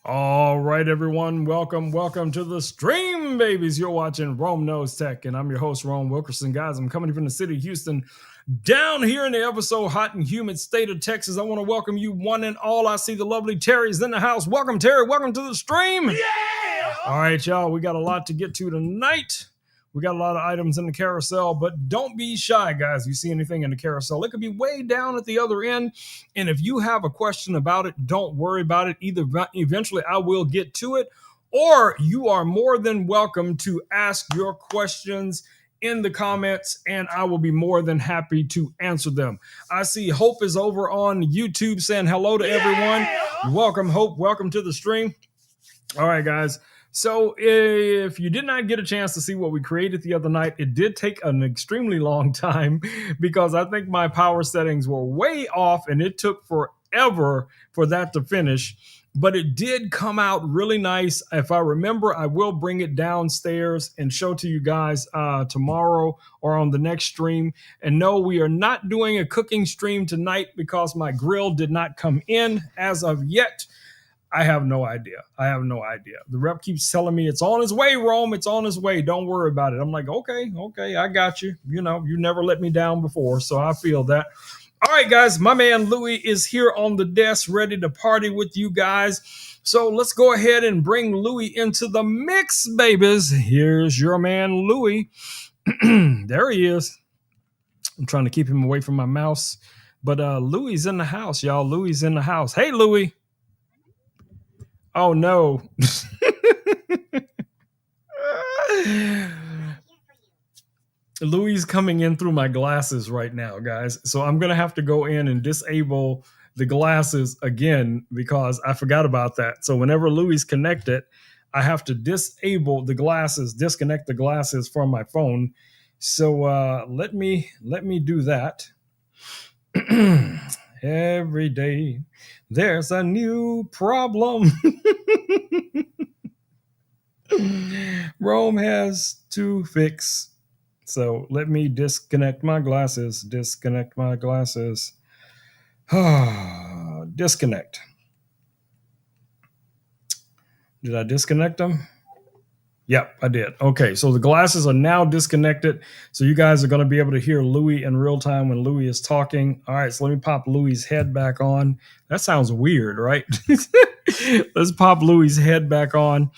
All right, everyone. Welcome to the stream, babies. You're watching Rome Knows Tech, and I'm your host, Rome Wilkerson. Guys, I'm coming from the city of Houston, down here in the ever so hot and humid state of Texas. I want to welcome you one and all. I see the lovely Terry's in the house. Welcome, Terry. Welcome to the stream. Yeah! All right, y'all. We got a lot to get to tonight. We got a lot of items in the carousel, but don't be shy, guys. If you see anything in the carousel, it could be way down at the other end. And if you have a question about it, don't worry about it. Either eventually I will get to it, or you are more than welcome to ask your questions in the comments, and I will be more than happy to answer them. I see Hope is over on YouTube saying hello to everyone. Welcome, Hope. Welcome to the stream. All right, guys. So if you did not get a chance to see what we created the other night, it did take an extremely long time because I think my power settings were way off and it took forever for that to finish. But it did come out really nice. If I remember, I will bring it downstairs and show to you guys tomorrow or on the next stream. And no, we are not doing a cooking stream tonight because my grill did not come in as of yet. I have no idea. The rep keeps telling me it's on his way, Rome. It's on his way. Don't worry about it. I'm like, okay, I got you. You know, you never let me down before, so I feel that. All right, guys, my man Louis is here on the desk ready to party with you guys. So let's go ahead and bring Louis into the mix, babies. Here's your man Louis. There he is. I'm trying to keep him away from my mouse. But Louis in the house, y'all. Louis in the house. Hey, Louis. Oh, no. Louis coming in through my glasses right now, guys. So I'm going to have to go in and disable the glasses again because I forgot about that. So whenever Louis connected, I have to disable the glasses, disconnect the glasses from my phone. So let me do that. Every day there's a new problem. Rome has to fix. So let me disconnect my glasses. Disconnect. Did I disconnect them? Yep, I did. Okay, so the glasses are now disconnected. So you guys are going to be able to hear Louis in real time when Louis is talking. All right, so let me pop Louis' head back on. That sounds weird, right? Let's pop Louis' head back on.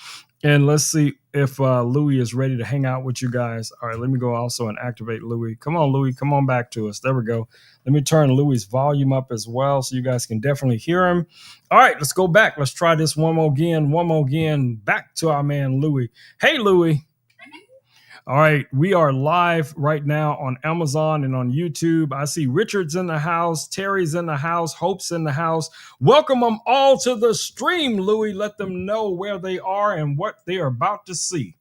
And let's see if Louis is ready to hang out with you guys. All right, let me go also and activate Louis. Come on, Louis. Come on back to us. There we go. Let me turn Louis' volume up as well so you guys can definitely hear him. All right, let's go back. Let's try this one more again. Back to our man, Louis. Hey, Louis. All right, we are live right now on Amazon and on YouTube. I see Richard's in the house, Terry's in the house, Hope's in the house. Welcome them all to the stream, Louis. Let them know where they are and what they are about to see.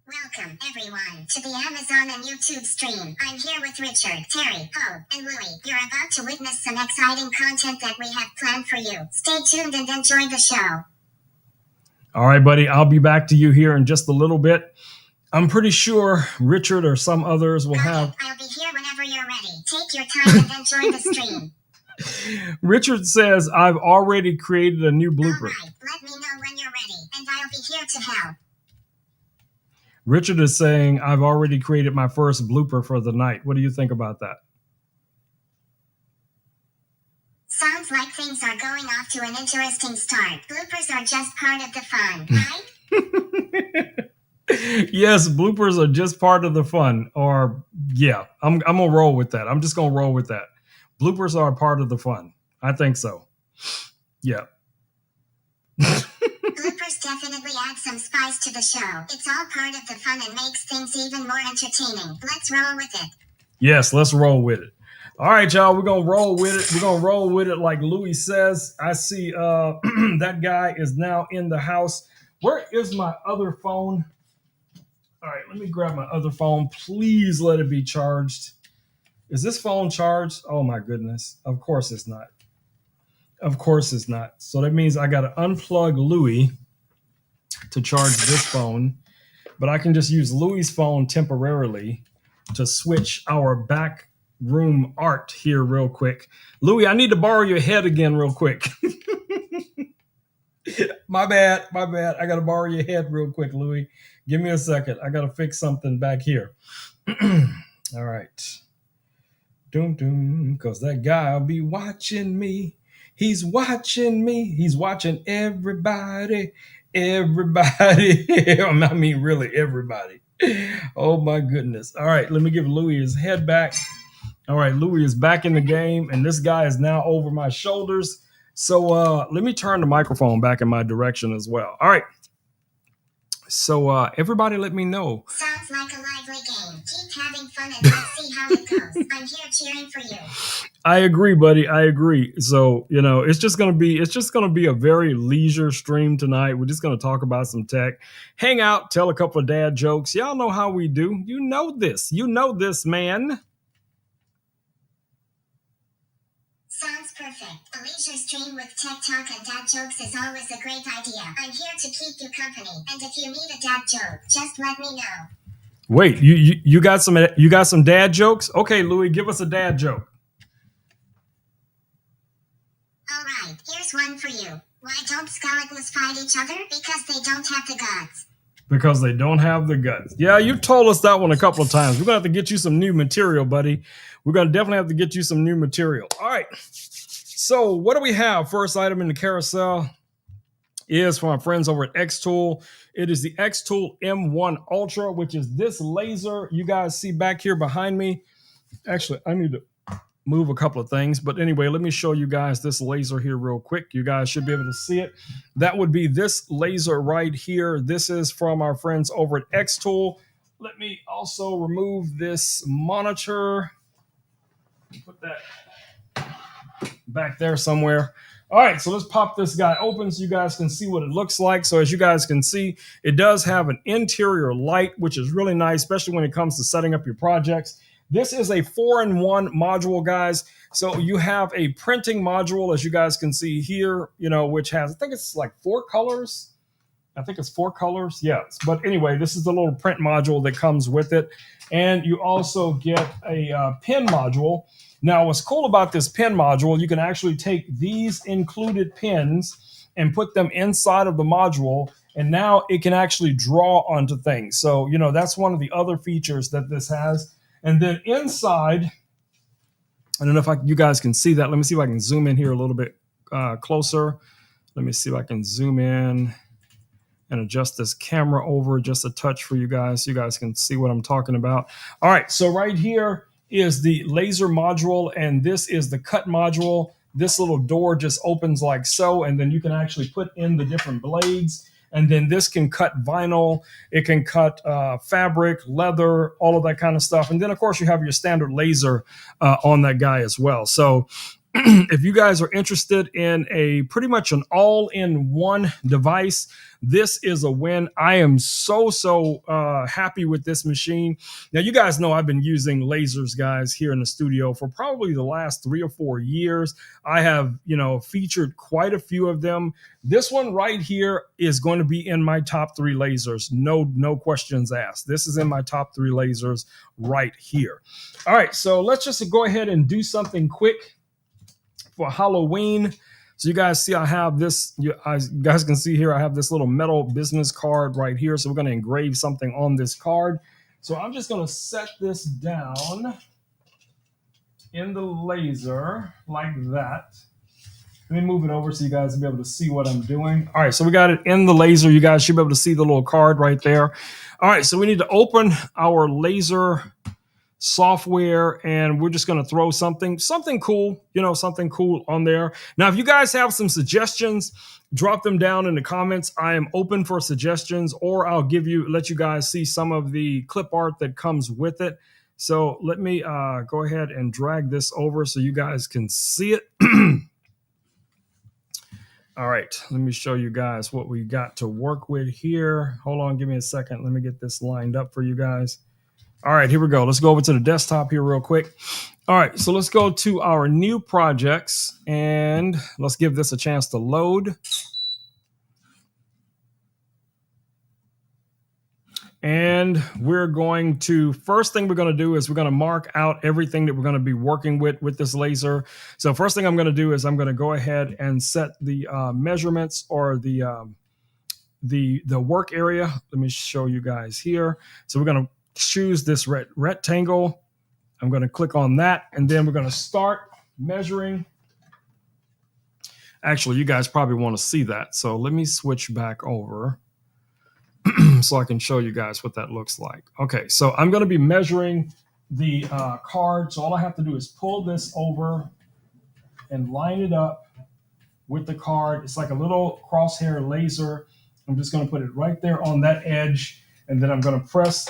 Welcome, everyone, to the Amazon and YouTube stream. I'm here with Richard, Terry, Hope, and Louis. You're about to witness some exciting content that we have planned for you. Stay tuned and enjoy the show. All right, buddy, I'll be back to you here in just a little bit. I'm pretty sure Richard or some others will have... I'll be here whenever you're ready. Take your time and enjoy the stream. Richard says, I've already created a new blooper. All right, let me know when you're ready, and I'll be here to help. Richard is saying, I've already created my first blooper for the night. What do you think about that? Sounds like things are going off to an interesting start. Bloopers are just part of the fun, right? Yes, bloopers are just part of the fun. Or, yeah, I'm going to roll with that. I'm just going to roll with that. Bloopers are a part of the fun. I think so. Yeah. Bloopers definitely add some spice to the show. It's all part of the fun and makes things even more entertaining. Let's roll with it. Yes, let's roll with it. All right, y'all, we're going to roll with it. We're going to roll with it like Louis says. I see that guy is now in the house. Where is my other phone? All right, let me grab my other phone. Please let it be charged. Is this phone charged? Oh, my goodness. Of course it's not. Of course it's not. So that means I got to unplug Louis to charge this phone. But I can just use Louis' phone temporarily to switch our back room art here real quick. Louis, I need to borrow your head again real quick. My bad. I got to borrow your head real quick, Louis. Give me a second. I got to fix something back here. All right. Doom, doom, because that guy'll be watching me. He's watching me. He's watching everybody. Everybody. I mean, really, everybody. Oh, my goodness. All right. Let me give Louis his head back. All right. Louis is back in the game, and this guy is now over my shoulders. So let me turn the microphone back in my direction as well. All right. So everybody let me know. Sounds like a lively game. Keep having fun and let's see how it goes. I'm here cheering for you. I agree, buddy. I agree. So, it's just gonna be a very leisure stream tonight. We're just gonna talk about some tech, hang out, tell a couple of dad jokes. Y'all know how we do. You know this, man. Sounds perfect. A leisure stream with tech talk and dad jokes is always a great idea. I'm here to keep you company, and if you need a dad joke, just let me know. Wait, you got some dad jokes? Okay, Louis, give us a dad joke. All right, here's one for you. Why don't Skeletons fight each other? Because they don't have the guts. Because they don't have the guts. Yeah, you told us that one a couple of times. We're going to have to get you some new material, buddy. We're going to definitely have to get you some new material. All right. So what do we have? First item in the carousel is from our friends over at X-Tool. It is the X-Tool M1 Ultra, which is this laser you guys see back here behind me. Actually, I need to move a couple of things. But anyway, let me show you guys this laser here real quick. You guys should be able to see it. That would be this laser right here. This is from our friends over at X-Tool. Let me also remove this monitor. Put that back there somewhere. All right, so let's pop this guy open so you guys can see what it looks like. So as you guys can see, it does have an interior light, which is really nice, especially when it comes to setting up your projects. This is a 4-in-1 module, guys. So you have a printing module, as you guys can see here, which has, I think it's like 4 colors. I think it's 4 colors. Yes. But anyway, this is the little print module that comes with it. And you also get a pen module. Now, what's cool about this pen module, you can actually take these included pens and put them inside of the module. And now it can actually draw onto things. So, that's one of the other features that this has. And then inside, I don't know if you guys can see that. Let me see if I can zoom in here a little bit closer. Let me see if I can zoom in and adjust this camera over just a touch for you guys so you guys can see what I'm talking about. All right, so right here is the laser module, and this is the cut module. This little door just opens like so, and then you can actually put in the different blades. And then this can cut vinyl, it can cut fabric, leather, all of that kind of stuff. And then, of course, you have your standard laser on that guy as well. So if you guys are interested in pretty much an all-in-one device, this is a win. I am so happy with this machine. Now, you guys know I've been using lasers, guys, here in the studio for probably the last 3 or 4 years. I have, featured quite a few of them. This one right here is going to be in my top 3 lasers. No questions asked. This is in my top 3 lasers right here. All right, so let's just go ahead and do something quick for Halloween. So you guys see I have this, you guys can see here I have this little metal business card right here. So we're going to engrave something on this card. So I'm just going to set this down in the laser like that. Let me move it over so you guys will be able to see what I'm doing. All right, so we got it in the laser. You guys should be able to see the little card right there. All right, so we need to open our laser software, and we're just going to throw something cool, something cool on there. Now, if you guys have some suggestions, drop them down in the comments. I am open for suggestions, or I'll let you guys see some of the clip art that comes with it. So let me go ahead and drag this over so you guys can see it. All right, let me show you guys what we got to work with here. Hold on, give me a second. Let me get this lined up for you guys. All right, here we go. Let's go over to the desktop here real quick. All right, so let's go to our new projects, and let's give this a chance to load. And we're going to, first thing we're going to do is we're going to mark out everything that we're going to be working with this laser. So first thing I'm going to do is I'm going to go ahead and set the measurements, or the work area. Let me show you guys here. So we're going to choose this rectangle. I'm going to click on that, and then we're going to start measuring. Actually, you guys probably want to see that. So let me switch back over so I can show you guys what that looks like. Okay, so I'm going to be measuring the card. So all I have to do is pull this over and line it up with the card. It's like a little crosshair laser. I'm just going to put it right there on that edge, and then I'm going to press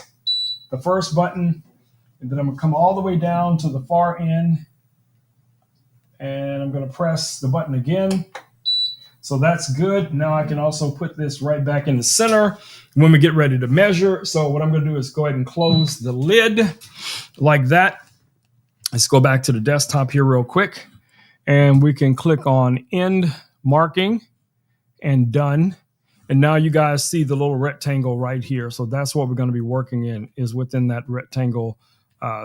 the first button, and then I'm going to come all the way down to the far end, and I'm going to press the button again. So that's good. Now I can also put this right back in the center when we get ready to measure. So what I'm going to do is go ahead and close the lid like that. Let's go back to the desktop here real quick, and we can click on end marking and done. And now you guys see the little rectangle right here. So that's what we're going to be working in, is within that rectangle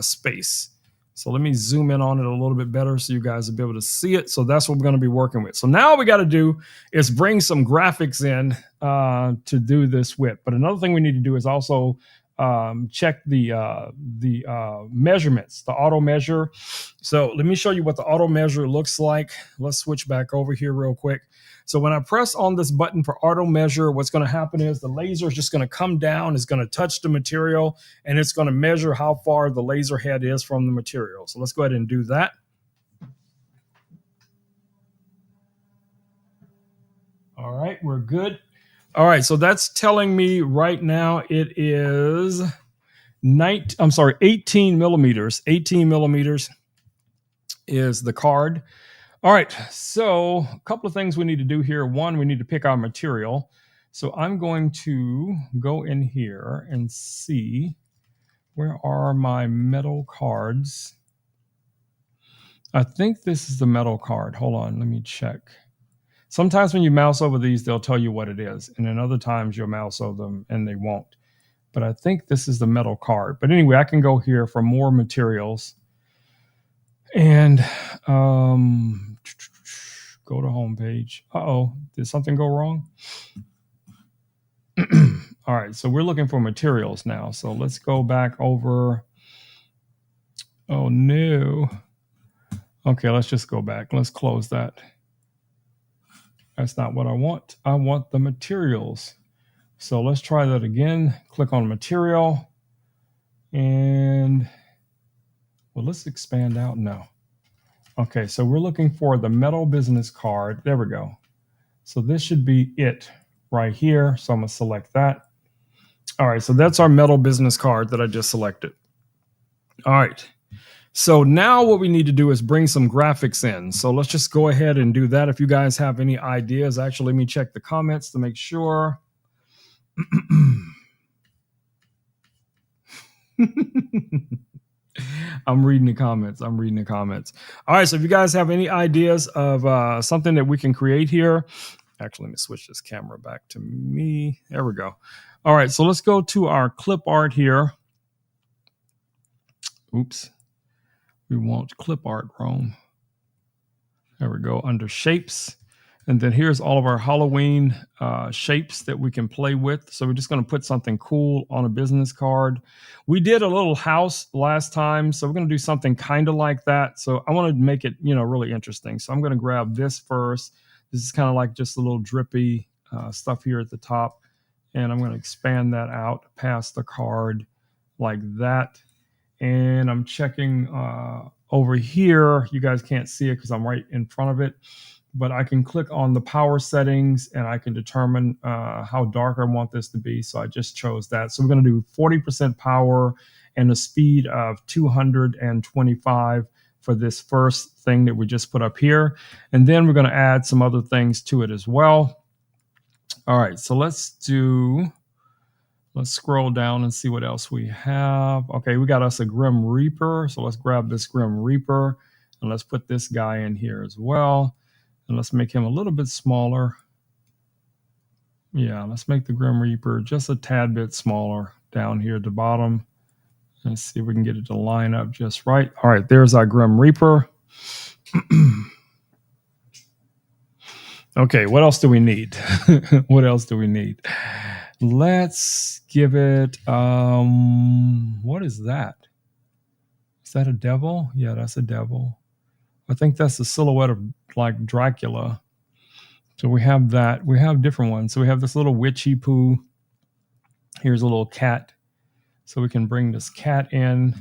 space. So let me zoom in on it a little bit better so you guys will be able to see it. So that's what we're going to be working with. So now what we got to do is bring some graphics in to do this with. But another thing we need to do is also check the measurements, the auto measure. So let me show you what the auto measure looks like. Let's switch back over here real quick. So when I press on this button for auto measure, what's going to happen is the laser is just going to come down, it's going to touch the material, and it's going to measure how far the laser head is from the material. So let's go ahead and do that. All right, we're good. All right, so that's telling me right now it is 18 millimeters. 18 millimeters is the card. All right, so a couple of things we need to do here. One, we need to pick our material. So I'm going to go in here and see, where are my metal cards? I think this is the metal card. Hold on, let me check. Sometimes when you mouse over these, they'll tell you what it is. And then other times you'll mouse over them and they won't. But I think this is the metal card. But anyway, I can go here for more materials. And go to home page. Uh-oh, did something go wrong? All right, so we're looking for materials now. So let's go back over. Oh, no. Okay, let's just go back. Let's close that. That's not what I want. I want the materials. So let's try that again. Click on material. And, well, let's expand out now. Okay, so we're looking for the metal business card. There we go. So this should be it right here. So I'm going to select that. All right, so that's our metal business card that I just selected. All right. So now what we need to do is bring some graphics in. So let's just go ahead and do that. If you guys have any ideas, actually, let me check the comments to make sure. I'm reading the comments. I'm reading the comments. All right. So if you guys have any ideas of something that we can create here, actually, let me switch this camera back to me. There we go. All right. So let's go to our clip art here. Oops. We want clip art, Rome. There we go, under shapes. And then here's all of our Halloween shapes that we can play with. So we're just going to put something cool on a business card. We did a little house last time, so we're going to do something kind of like that. So I want to make it, really interesting. So I'm going to grab this first. This is kind of like just a little drippy stuff here at the top. And I'm going to expand that out past the card like that. And I'm checking over here. You guys can't see it because I'm right in front of it. But I can click on the power settings and I can determine how dark I want this to be. So I just chose that. So we're going to do 40% power and a speed of 225 for this first thing that we just put up here. And then we're going to add some other things to it as well. All right, so let's scroll down and see what else we have. Okay, we got us a Grim Reaper. So let's grab this Grim Reaper and let's put this guy in here as well. And let's make him a little bit smaller. Yeah, let's make the Grim Reaper just a tad bit smaller. down here at the bottom. Let's see if we can get it to line up just right. All right, there's our Grim Reaper. Okay, what else do we need? What else do we need? Let's give it, what is that? Is that a devil? Yeah, that's a devil. I think that's the silhouette of like Dracula. So we have that. We have different ones. So we have this little witchy poo. Here's a little cat. So we can bring this cat in.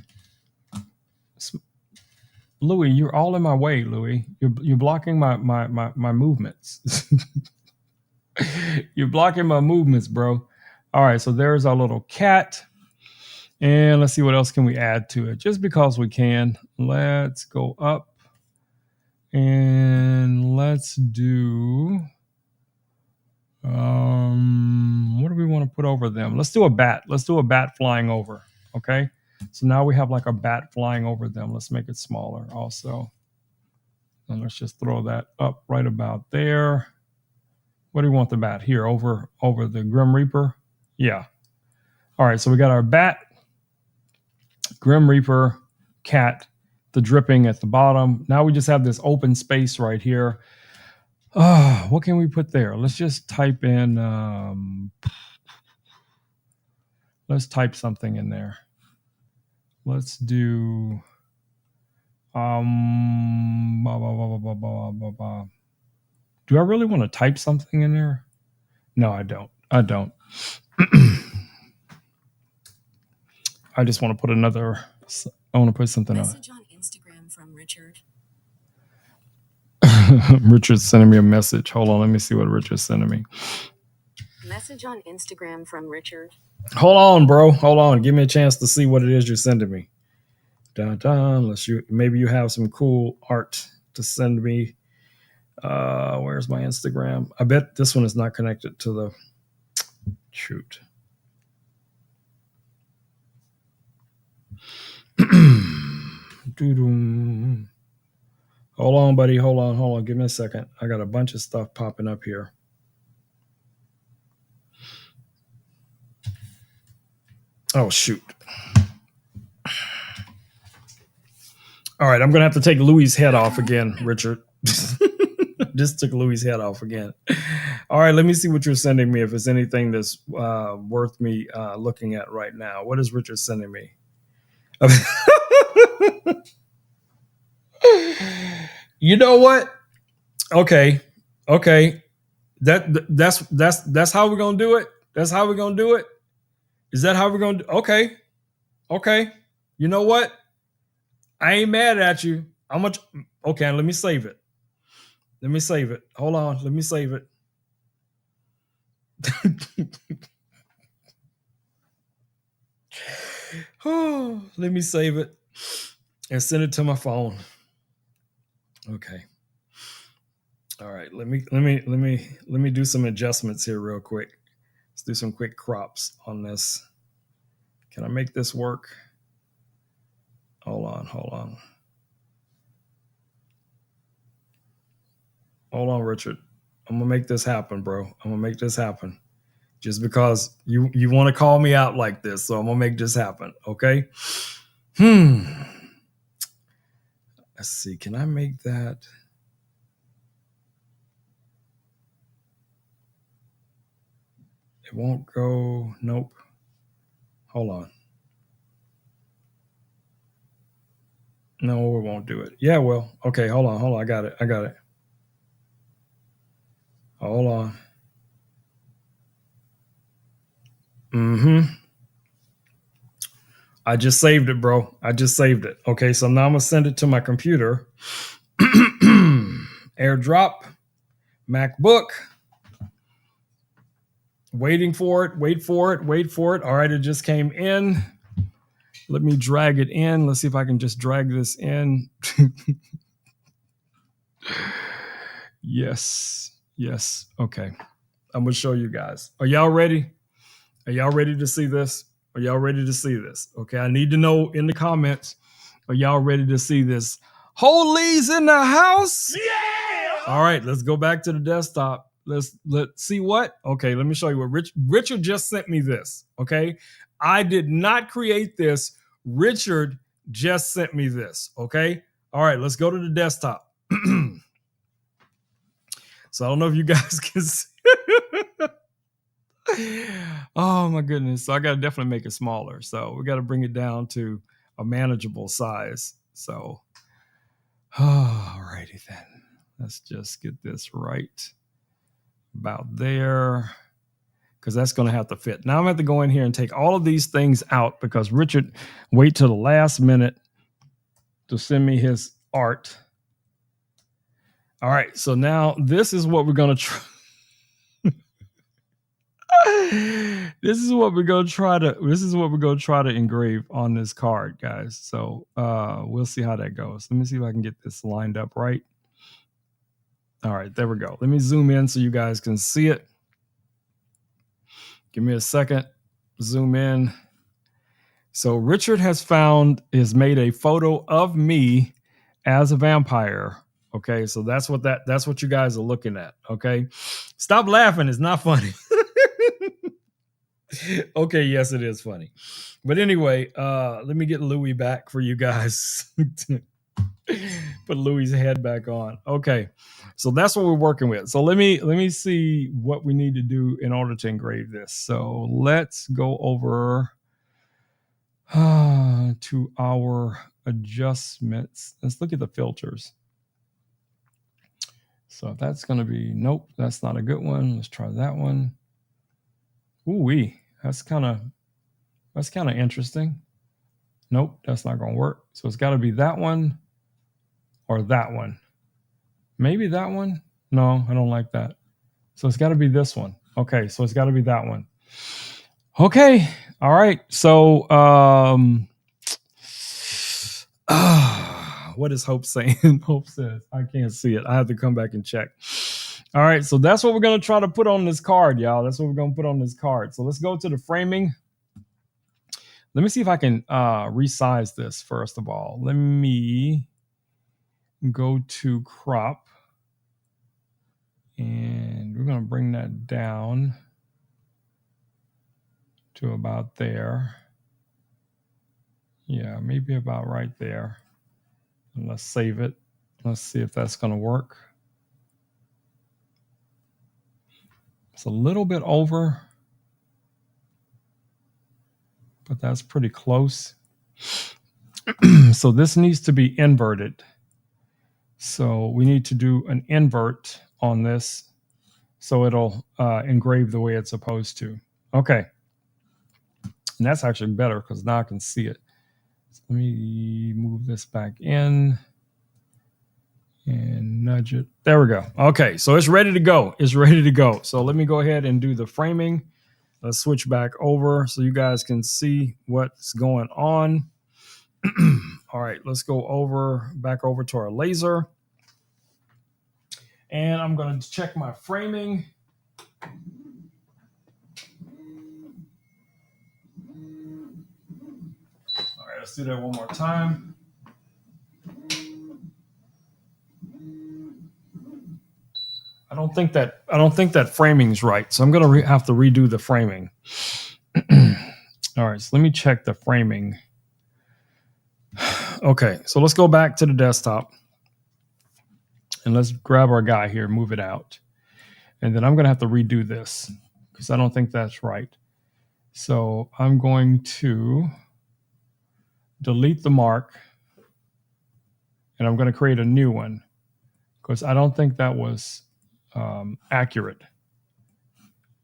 Louis, you're all in my way, Louis. You're blocking my movements. You're blocking my movements, bro. All right, so there's our little cat. And let's see what else can we add to it. Just because we can. Let's go up. And let's do, what do we want to put over them? Let's do a bat. Let's do a bat flying over. Okay. So now we have like a bat flying over them. Let's make it smaller also. And let's just throw that up right about there. What do we want the bat here? Over the Grim Reaper? Yeah. All right. So we got our bat, Grim Reaper, cat, the dripping at the bottom. Now we just have this open space right here. What can we put there? Let's just type in, let's type something in there. Let's do, do I really want to type something in there? No, I don't. I just want to put another, I want to put something on. Message on Instagram from Richard. Richard's sending me a message. Hold on, let me see what Richard's sending me. Message on Instagram from Richard. Hold on, bro. Hold on. Give me a chance to see what it is you're sending me. Maybe you have some cool art to send me. Where's my Instagram? I bet this one is not connected to the shoot. Hold on, buddy. Hold on. Give me a second. I got a bunch of stuff popping up here. Oh, shoot. All right, I'm going to have to take Louis' head off again, Richard. Just took Louis' head off again. All right, let me see what you're sending me, if it's anything that's worth me looking at right now. What is Richard sending me? You know what? Okay. That's how we're gonna do it. That's how we're gonna do it. Is that how we're gonna do? Okay. You know what? I ain't mad at you. How much? Okay, let me save it. Hold on. Let me save it. Oh, let me save it and send it to my phone. Okay. All right. Let me do some adjustments here real quick. Let's do some quick crops on this. Can I make this work? Hold on. Hold on, Richard. I'm gonna make this happen, bro. I'm gonna make this happen. Just because you want to call me out like this, so I'm gonna make this happen. Okay. Let's see. Can I make that? It won't go. Nope. Hold on. No, it won't do it. Yeah, well. Okay, hold on. I got it. Hold on. I just saved it, bro. Okay, so now I'm gonna send it to my computer. AirDrop, MacBook. Waiting for it. Wait for it. All right, it just came in. Let me drag it in. Let's see if I can just drag this in. Yes. Okay. I'm going to show you guys. Are y'all ready? Are y'all ready to see this? Okay, I need to know in the comments. Are y'all ready to see this? Holies in the house? Yeah! All right, let's go back to the desktop. Let's see what? Okay, let me show you what Richard just sent me this. Okay, I did not create this. Richard just sent me this. Okay. All right. Let's go to the desktop. So I don't know if you guys can see. Oh my goodness. So I got to definitely make it smaller. So we got to bring it down to a manageable size. So, all righty then. Let's just get this right about there, because that's going to have to fit. Now I'm going to have to go in here and take all of these things out because Richard wait till the last minute to send me his art. All right. So now this is what we're going to try. This is what we're going to try to engrave on this card, guys. So we'll see how that goes. Let me see if I can get this lined up right. All right, there we go. Let me zoom in so you guys can see it. Give me a second. Zoom in. So Richard has made a photo of me as a vampire. Okay, so that's what you guys are looking at. Okay, stop laughing. It's not funny. Okay, yes, it is funny. But anyway, let me get Louis back for you guys. Put Louis's head back on. Okay, so that's what we're working with. So let me see what we need to do in order to engrave this. So let's go over to our adjustments. Let's look at the filters. So that's going to be, nope, that's not a good one. Let's try that one. Ooh-wee, that's kind of interesting. Nope, that's not going to work. So it's got to be that one or that one. Maybe that one. No, I don't like that. So it's got to be this one. Okay, so it's got to be that one. Okay, all right. So what is Hope saying? Hope says, I can't see it. I have to come back and check. All right, so that's what we're going to try to put on this card, y'all. That's what we're going to put on this card. So let's go to the framing. Let me see if I can resize this first of all. Let me go to crop. And we're going to bring that down to about there. Yeah, maybe about right there. And let's save it. Let's see if that's going to work. It's a little bit over, but that's pretty close. So this needs to be inverted. So we need to do an invert on this so it'll engrave the way it's supposed to. Okay. And that's actually better because now I can see it. So let me move this back in and nudge it. There we go. Okay, so it's ready to go. It's ready to go. So let me go ahead and do the framing. Let's switch back over so you guys can see what's going on. All right, let's go back over to our laser. And I'm going to check my framing. All right, let's do that one more time. I don't think that framing's right, so I'm going to have to redo the framing. All right, so let me check the framing. Okay, so let's go back to the desktop. And let's grab our guy here, move it out. And then I'm going to have to redo this because I don't think that's right. So I'm going to delete the mark. And I'm going to create a new one because I don't think that was accurate.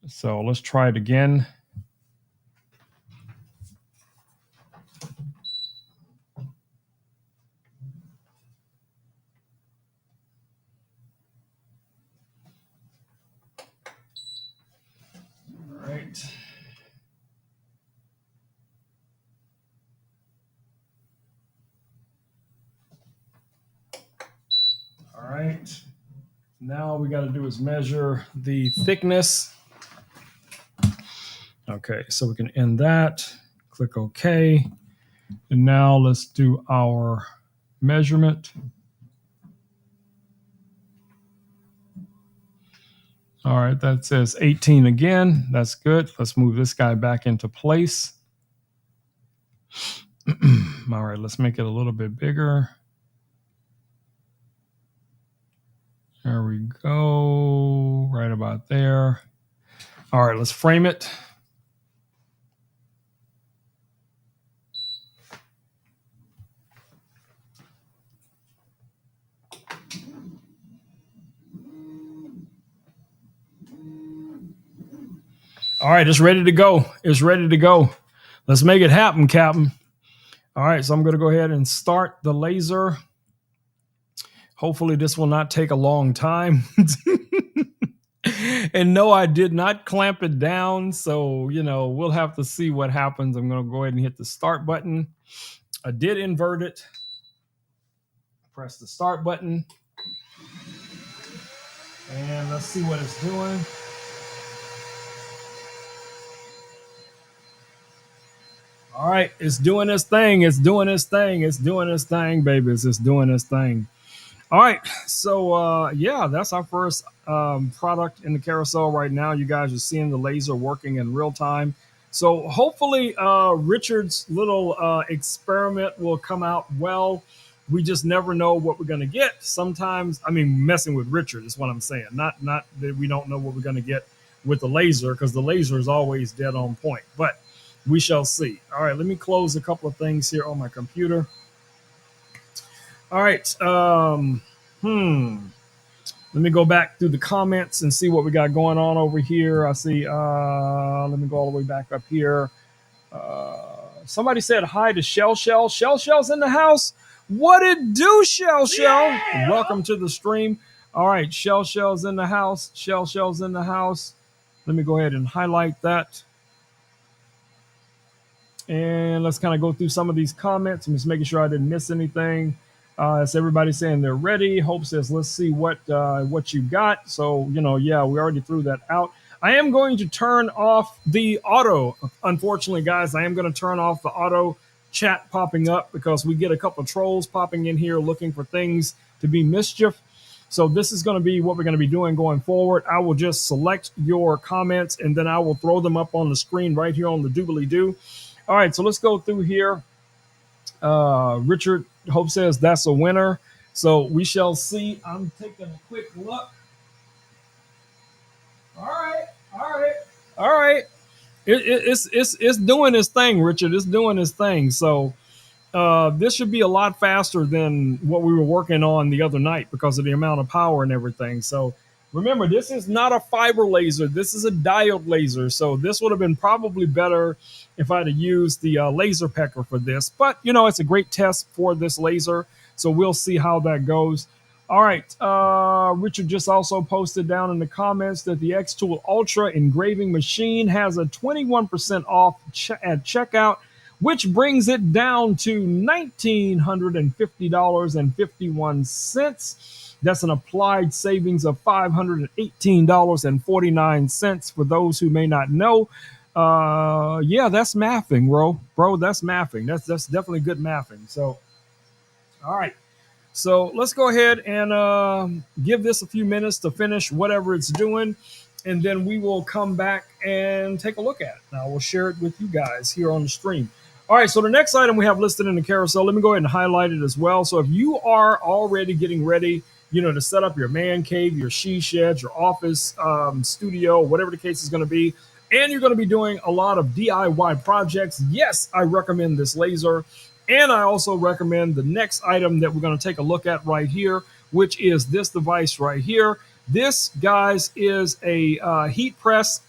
So let's try it again. All right. All right. Now all we got to do is measure the thickness. Okay, so we can end that. Click OK. And now let's do our measurement. All right, that says 18 again. That's good. Let's move this guy back into place. All right, let's make it a little bit bigger. There we go. Right about there. All right, let's frame it. All right, it's ready to go. It's ready to go. Let's make it happen, Captain. All right, so I'm going to go ahead and start the laser. Hopefully this will not take a long time. And no, I did not clamp it down. So, we'll have to see what happens. I'm going to go ahead and hit the start button. I did invert it. Press the start button. And let's see what it's doing. All right, it's doing its thing. It's doing its thing. It's doing its thing, babies. It's doing its thing. All right, so that's our first product in the carousel right now. You guys are seeing the laser working in real time. So hopefully Richard's little experiment will come out well. We just never know what we're going to get. Sometimes, messing with Richard is what I'm saying. Not that we don't know what we're going to get with the laser, because the laser is always dead on point. But we shall see. All right, let me close a couple of things here on my computer. All right. Let me go back through the comments and see what we got going on over here. I see. Let me go all the way back up here. Somebody said hi to Shell Shell. Shell Shell's in the house. What it do, Shell Shell? Yeah! Welcome to the stream. All right, Shell Shell's in the house. Shell Shell's in the house. Let me go ahead and highlight that. And let's kind of go through some of these comments. I'm just making sure I didn't miss anything. It's everybody saying they're ready. Hope says, let's see what you got. So, we already threw that out. I am going to turn off the auto. Unfortunately, guys, I am going to turn off the auto chat popping up because we get a couple of trolls popping in here looking for things to be mischief. So this is going to be what we're going to be doing going forward. I will just select your comments and then I will throw them up on the screen right here on the doobly-doo. All right, so let's go through here. Richard Hope says that's a winner. So we shall see. I'm taking a quick look. All right. It's doing its thing, Richard. It's doing its thing. So this should be a lot faster than what we were working on the other night because of the amount of power and everything. So remember, this is not a fiber laser. This is a diode laser. So this would have been probably better if I'd have used the laser pecker for this. But, it's a great test for this laser. So we'll see how that goes. All right. Richard just also posted down in the comments that the X-Tool Ultra engraving machine has a 21% off at checkout, which brings it down to $1,950.51. That's an applied savings of $518.49 for those who may not know. That's mathing, bro. That's mathing. That's definitely good mathing. So, all right. So let's go ahead and give this a few minutes to finish whatever it's doing, and then we will come back and take a look at it. Now we'll share it with you guys here on the stream. All right, so the next item we have listed in the carousel, let me go ahead and highlight it as well. So if you are already getting ready, to set up your man cave, your she shed, your office, studio, whatever the case is going to be, and you're going to be doing a lot of DIY projects, yes, I recommend this laser. And I also recommend the next item that we're going to take a look at right here, which is this device right here. This, guys, is a heat press.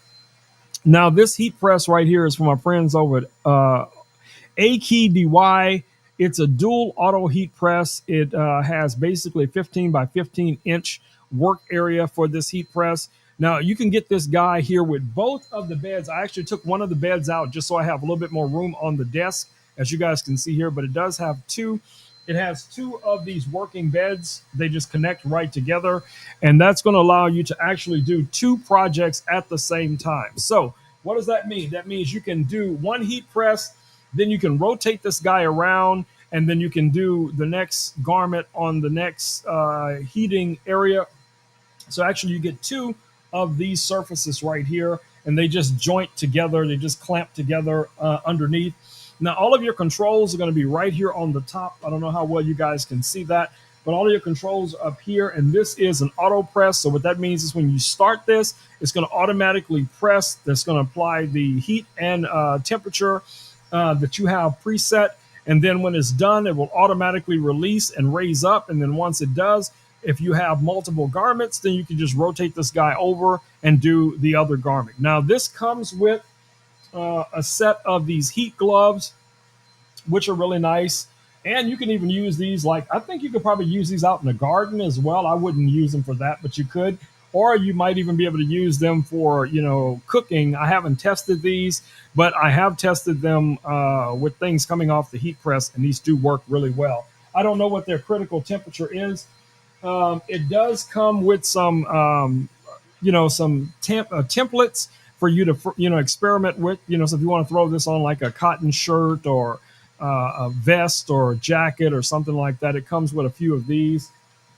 Now, this heat press right here is from our friends over at AKDY. It's a dual auto heat press. It has basically a 15 by 15 inch work area for this heat press. Now, you can get this guy here with both of the beds. I actually took one of the beds out just so I have a little bit more room on the desk, as you guys can see here, but it does have two. It has two of these working beds. They just connect right together, and that's going to allow you to actually do two projects at the same time. So what does that mean? That means you can do one heat press, then you can rotate this guy around, and then you can do the next garment on the next heating area. So actually you get two of these surfaces right here, and they just joint together. They just clamp together underneath. Now, all of your controls are going to be right here on the top. I don't know how well you guys can see that, but all of your controls are up here. And this is an auto press. So what that means is when you start this, it's going to automatically press. That's going to apply the heat and temperature that you have preset. And then when it's done, it will automatically release and raise up. And then once it does, if you have multiple garments, then you can just rotate this guy over and do the other garment. Now, this comes with a set of these heat gloves, which are really nice. And you can even use these, like, I think you could probably use these out in the garden as well. I wouldn't use them for that, but you could. Or you might even be able to use them for, cooking. I haven't tested these, but I have tested them with things coming off the heat press, and these do work really well. I don't know what their critical temperature is. It does come with some, some templates for you to, experiment with. So if you want to throw this on like a cotton shirt or a vest or a jacket or something like that, it comes with a few of these.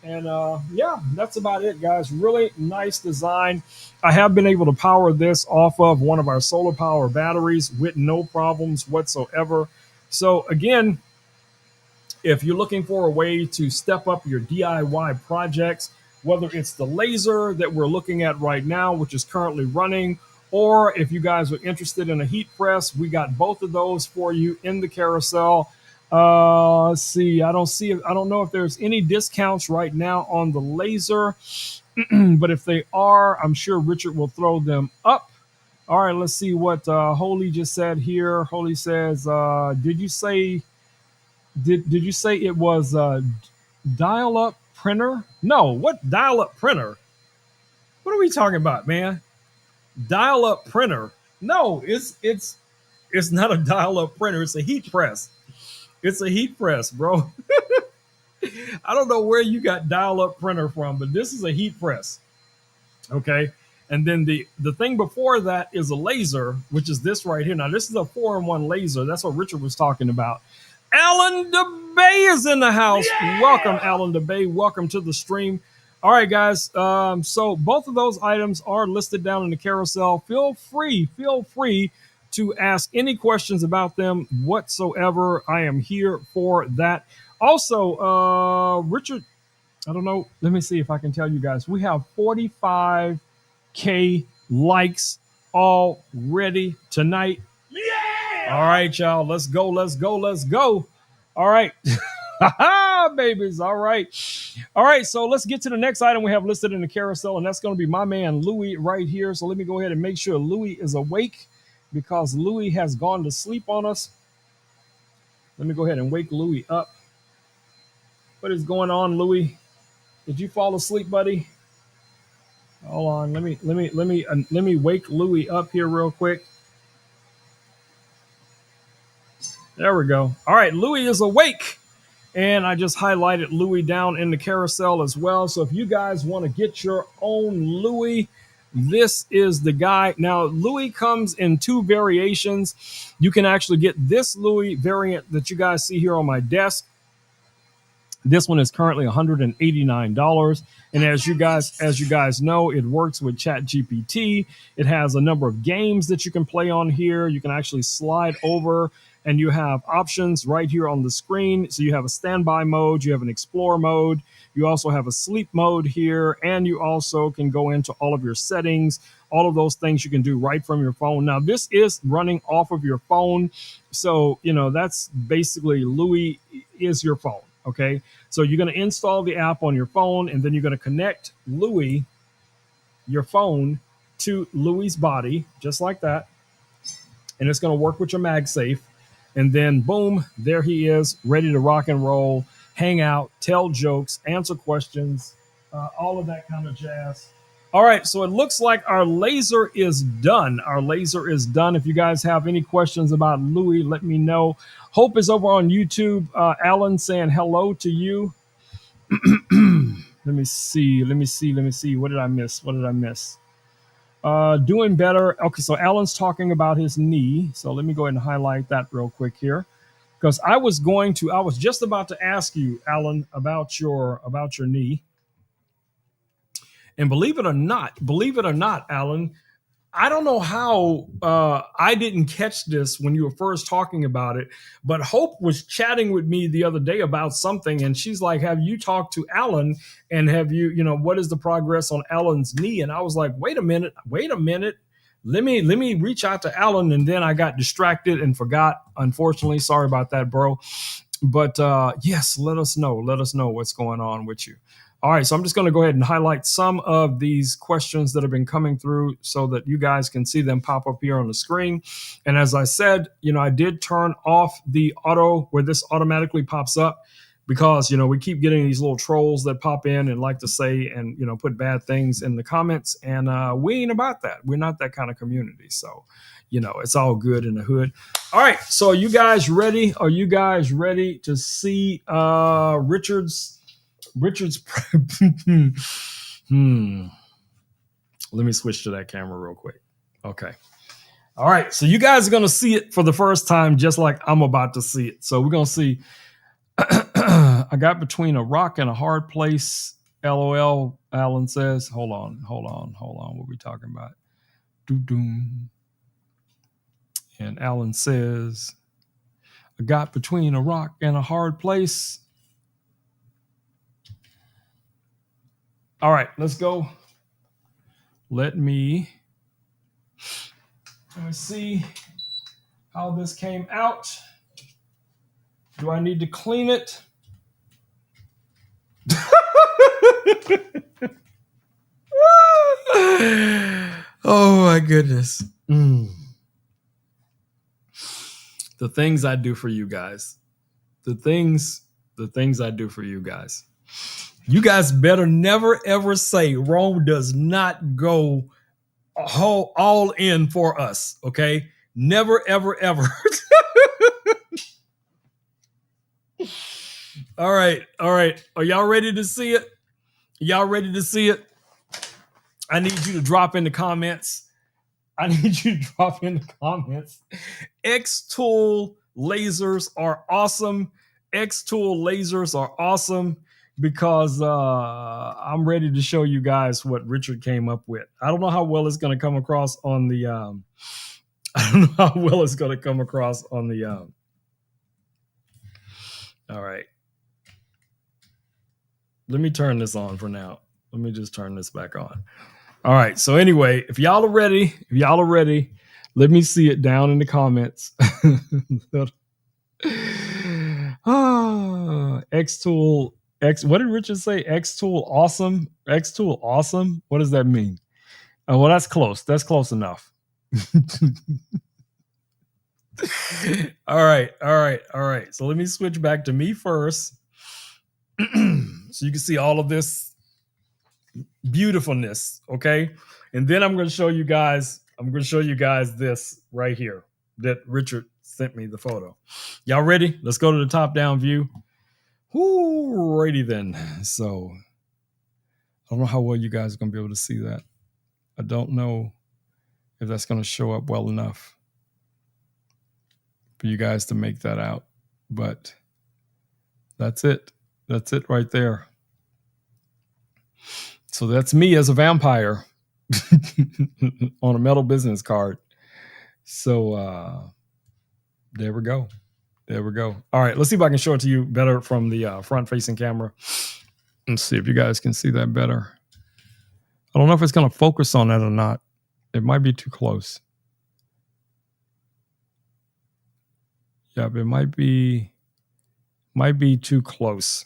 And yeah, that's about it, guys. Really nice design. I have been able to power this off of one of our solar power batteries with no problems whatsoever. So again, if you're looking for a way to step up your DIY projects, whether it's the laser that we're looking at right now, which is currently running, or if you guys are interested in a heat press, we got both of those for you in the carousel. Let's see. I don't know if there's any discounts right now on the laser, but if they are, I'm sure Richard will throw them up. All right, let's see what Holy just said here. Holy says, did you say it was dial-up printer? No, what dial-up printer? What are we talking about, man? Dial-up printer? No, it's not a dial-up printer. It's a heat press. It's a heat press, bro. I don't know where you got dial-up printer from, but this is a heat press. Okay. And then the thing before that is a laser, which is this right here. Now, this is a 4-in-1 laser. That's what Richard was talking about. Alan DeBay is in the house. Yeah! Welcome, Alan DeBay. Welcome to the stream. All right, guys. So both of those items are listed down in the carousel. Feel free to ask any questions about them whatsoever. I am here for that. Also, Richard, I don't know. Let me see if I can tell you guys. We have 45K likes already tonight. Yeah! All right, y'all. Let's go. All right. Babies. All right. So let's get to the next item we have listed in the carousel, and that's going to be my man Louie right here. So let me go ahead and make sure Louie is awake, because Louie has gone to sleep on us. Let me go ahead and wake Louie up. What is going on, Louie? Did you fall asleep, buddy? Hold on. Let me wake Louie up here real quick. There we go. All right, Louie is awake. And I just highlighted Louie down in the carousel as well. So if you guys want to get your own Louie, this is the guy. Now, Louie comes in 2 variations. You can actually get this Louie variant that you guys see here on my desk. This one is currently $189. And as you guys know, it works with ChatGPT. It has a number of games that you can play on here. You can actually slide over, and you have options right here on the screen. So you have a standby mode, you have an explore mode, you also have a sleep mode here, and you also can go into all of your settings. All of those things you can do right from your phone. Now, this is running off of your phone. So, that's basically Louie is your phone. Okay, so you're going to install the app on your phone, and then you're going to connect Louie, your phone, to Louie's body, just like that. And it's going to work with your MagSafe. And then, boom, there he is, ready to rock and roll, hang out, tell jokes, answer questions, all of that kind of jazz. All right, so it looks like our laser is done. If you guys have any questions about Louie, let me know. Hope is over on YouTube. Alan saying hello to you. Let me see. What did I miss? Doing better. Okay, so Alan's talking about his knee. So let me go ahead and highlight that real quick here, because I was just about to ask you, Alan, about your knee. And believe it or not, Alan, I don't know how I didn't catch this when you were first talking about it, but Hope was chatting with me the other day about something, and she's like, "Have you talked to Alan? And have you, what is the progress on Alan's knee?" And I was like, "Wait a minute. Let me reach out to Alan." And then I got distracted and forgot. Unfortunately, sorry about that, bro. But yes, let us know. Let us know what's going on with you. All right, so I'm just going to go ahead and highlight some of these questions that have been coming through so that you guys can see them pop up here on the screen. And as I said, I did turn off the auto where this automatically pops up because, we keep getting these little trolls that pop in and like to say and, put bad things in the comments. And we ain't about that. We're not that kind of community. So, it's all good in the hood. All right, so are you guys ready? Are you guys ready to see Richard's Let me switch to that camera real quick. Okay. All right. So you guys are going to see it for the first time, just like I'm about to see it. So we're going to see. I got between a rock and a hard place. LOL. Alan says, hold on. What are we talking about? Doo-doom. And Alan says, I got between a rock and a hard place. All right, let's go. Let me see how this came out. Do I need to clean it? Oh my goodness. The things I do for you guys. The things I do for you guys. You guys better never ever say Rome does not go all in for us, okay? Never, ever, ever. All right. Are y'all ready to see it? Y'all ready to see it? I need you to drop in the comments. X-Tool lasers are awesome. X-Tool lasers are awesome because I'm ready to show you guys what Richard came up with. I don't know how well it's going to come across on the all right. Let me turn this on for now. Let me just turn this back on. All right. So anyway, if y'all are ready, let me see it down in the comments. X-Tool. What did Richard say? X-Tool awesome. X-Tool awesome. What does that mean? Oh, well, that's close. That's close enough. All right. So let me switch back to me first. So you can see all of this beautifulness. Okay. And then I'm going to show you guys this right here that Richard sent me the photo. Y'all ready? Let's go to the top down view. Alrighty then. So I don't know how well you guys are going to be able to see that. I don't know if that's going to show up well enough for you guys to make that out, but that's it. That's it right there. So that's me as a vampire on a metal business card. So there we go. All right, let's see if I can show it to you better from the front-facing camera. Let's see if you guys can see that better. I don't know if it's going to focus on that or not. It might be too close. Yep, it might be too close.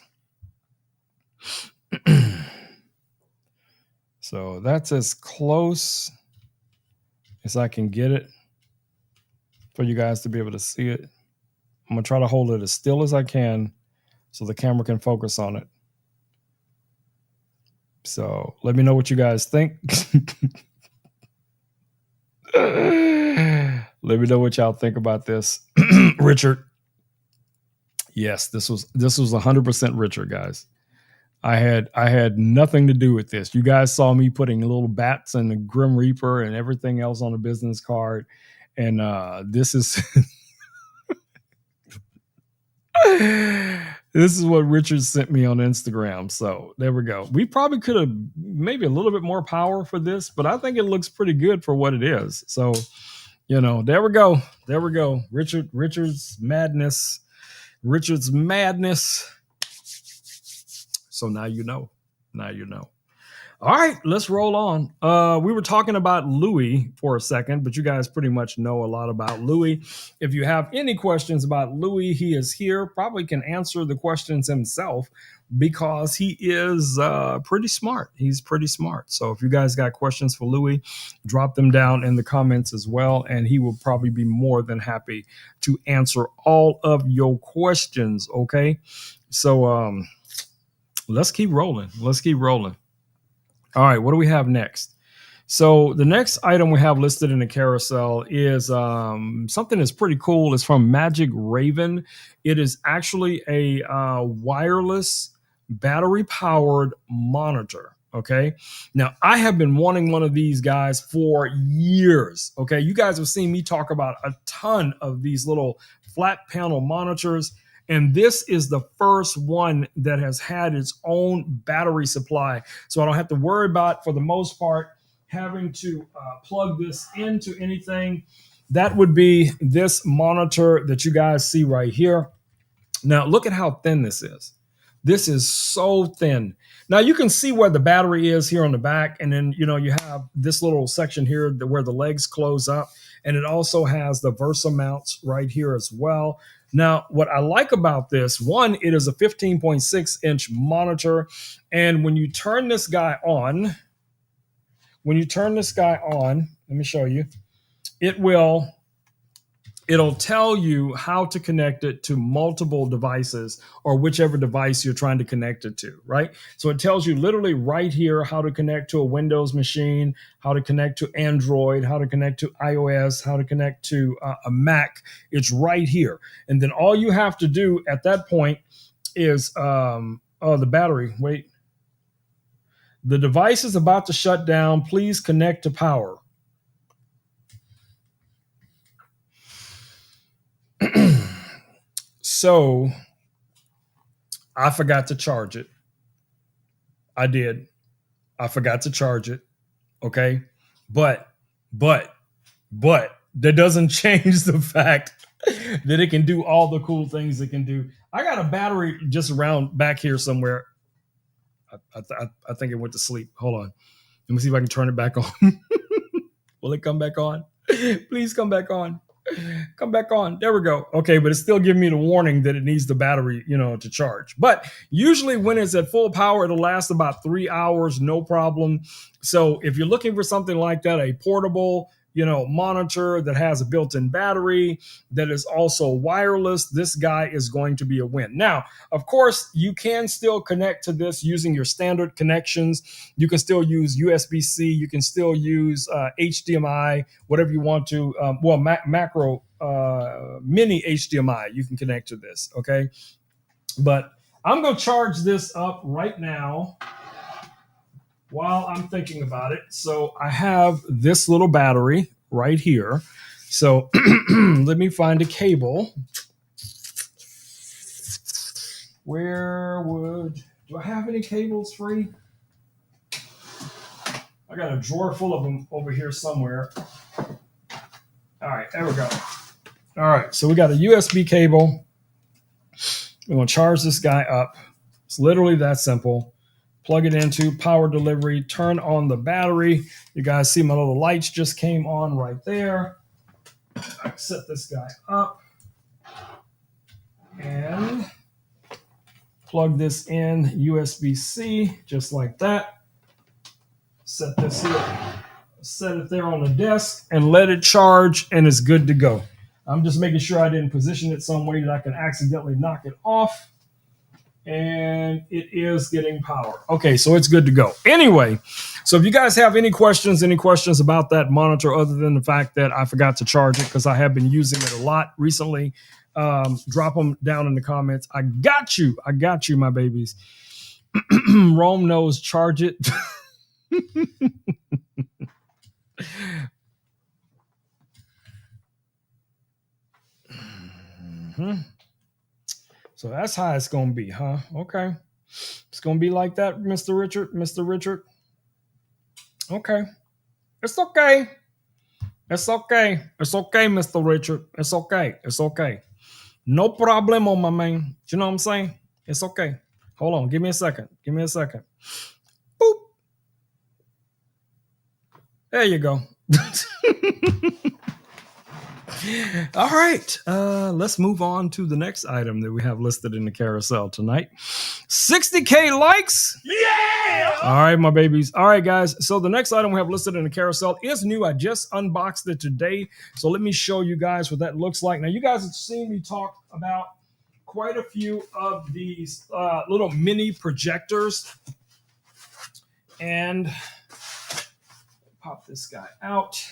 So that's as close as I can get it for you guys to be able to see it. I'm going to try to hold it as still as I can so the camera can focus on it. So let me know what you guys think. Let me know what y'all think about this. Richard. Yes, this was 100% Richard, guys. I had nothing to do with this. You guys saw me putting little bats and the Grim Reaper and everything else on a business card. And this is This is what Richard sent me on Instagram. So there we go. We probably could have maybe a little bit more power for this, but I think it looks pretty good for what it is. So, there we go. There we go. Richard's madness. Richard's madness. So now you know. Now you know. All right, let's roll on. We were talking about Louis for a second, but you guys pretty much know a lot about Louis. If you have any questions about Louis, he is here. Probably can answer the questions himself because he is pretty smart. He's pretty smart. So if you guys got questions for Louis, drop them down in the comments as well, and he will probably be more than happy to answer all of your questions. Okay, so let's keep rolling. Let's keep rolling. All right, what do we have next? So the next item we have listed in the carousel is something that's pretty cool. It's from Magic Raven. It is actually a wireless battery-powered monitor. Okay. Now, I have been wanting one of these guys for years. Okay. You guys have seen me talk about a ton of these little flat panel monitors. And this is the first one that has had its own battery supply. So I don't have to worry about, for the most part, having to plug this into anything. That would be this monitor that you guys see right here. Now, look at how thin this is. This is so thin. Now, you can see where the battery is here on the back. And then, you have this little section here where the legs close up. And it also has the Versa mounts right here as well. Now, what I like about this, one, it is a 15.6-inch monitor. And when you turn this guy on, let me show you, it'll tell you how to connect it to multiple devices or whichever device you're trying to connect it to, right? So it tells you literally right here how to connect to a Windows machine, how to connect to Android, how to connect to iOS, how to connect to a Mac. It's right here. And then all you have to do at that point is, the battery, wait. The device is about to shut down. Please connect to power. So I forgot to charge it. I did. I forgot to charge it. Okay. But that doesn't change the fact that it can do all the cool things it can do. I got a battery just around back here somewhere. I think it went to sleep. Hold on. Let me see if I can turn it back on. Will it come back on? Please come back on. Come back on. There we go. Okay, but it's still giving me the warning that it needs the battery, to charge. But usually when it's at full power, it'll last about 3 hours, no problem. So if you're looking for something like that, a portable, monitor that has a built-in battery that is also wireless, this guy is going to be a win. Now, of course, you can still connect to this using your standard connections. You can still use USB-C. You can still use HDMI, whatever you want to. Macro mini HDMI, you can connect to this, okay? But I'm going to charge this up right now while I'm thinking about it. So I have this little battery right here. So let me find a cable. Do I have any cables free? I got a drawer full of them over here somewhere. All right, there we go. All right, so we got a USB cable. We're going to charge this guy up. It's literally that simple. Plug it into power delivery, turn on the battery. You guys see my little lights just came on right there. I set this guy up and plug this in USB-C just like that. Set this here, set it there on the desk and let it charge and it's good to go. I'm just making sure I didn't position it some way that I can accidentally knock it off. And it is getting power. Okay, so it's good to go. Anyway, so if you guys have any questions about that monitor other than the fact that I forgot to charge it because I have been using it a lot recently, drop them down in the comments. I got you, my babies. Rome knows charge it. So that's how it's going to be, huh? Okay. It's going to be like that, Mr. Richard. Mr. Richard. Okay. It's okay. It's okay. It's okay, Mr. Richard. It's okay. It's okay. No problemo, my man. You know what I'm saying? It's okay. Hold on. Give me a second. Give me a second. Boop. There you go. All right. Let's move on to the next item that we have listed in the carousel tonight. 60K likes. Yeah. All right, my babies. All right, guys. So the next item we have listed in the carousel is new. I just unboxed it today. So let me show you guys what that looks like. Now, you guys have seen me talk about quite a few of these little mini projectors. And pop this guy out.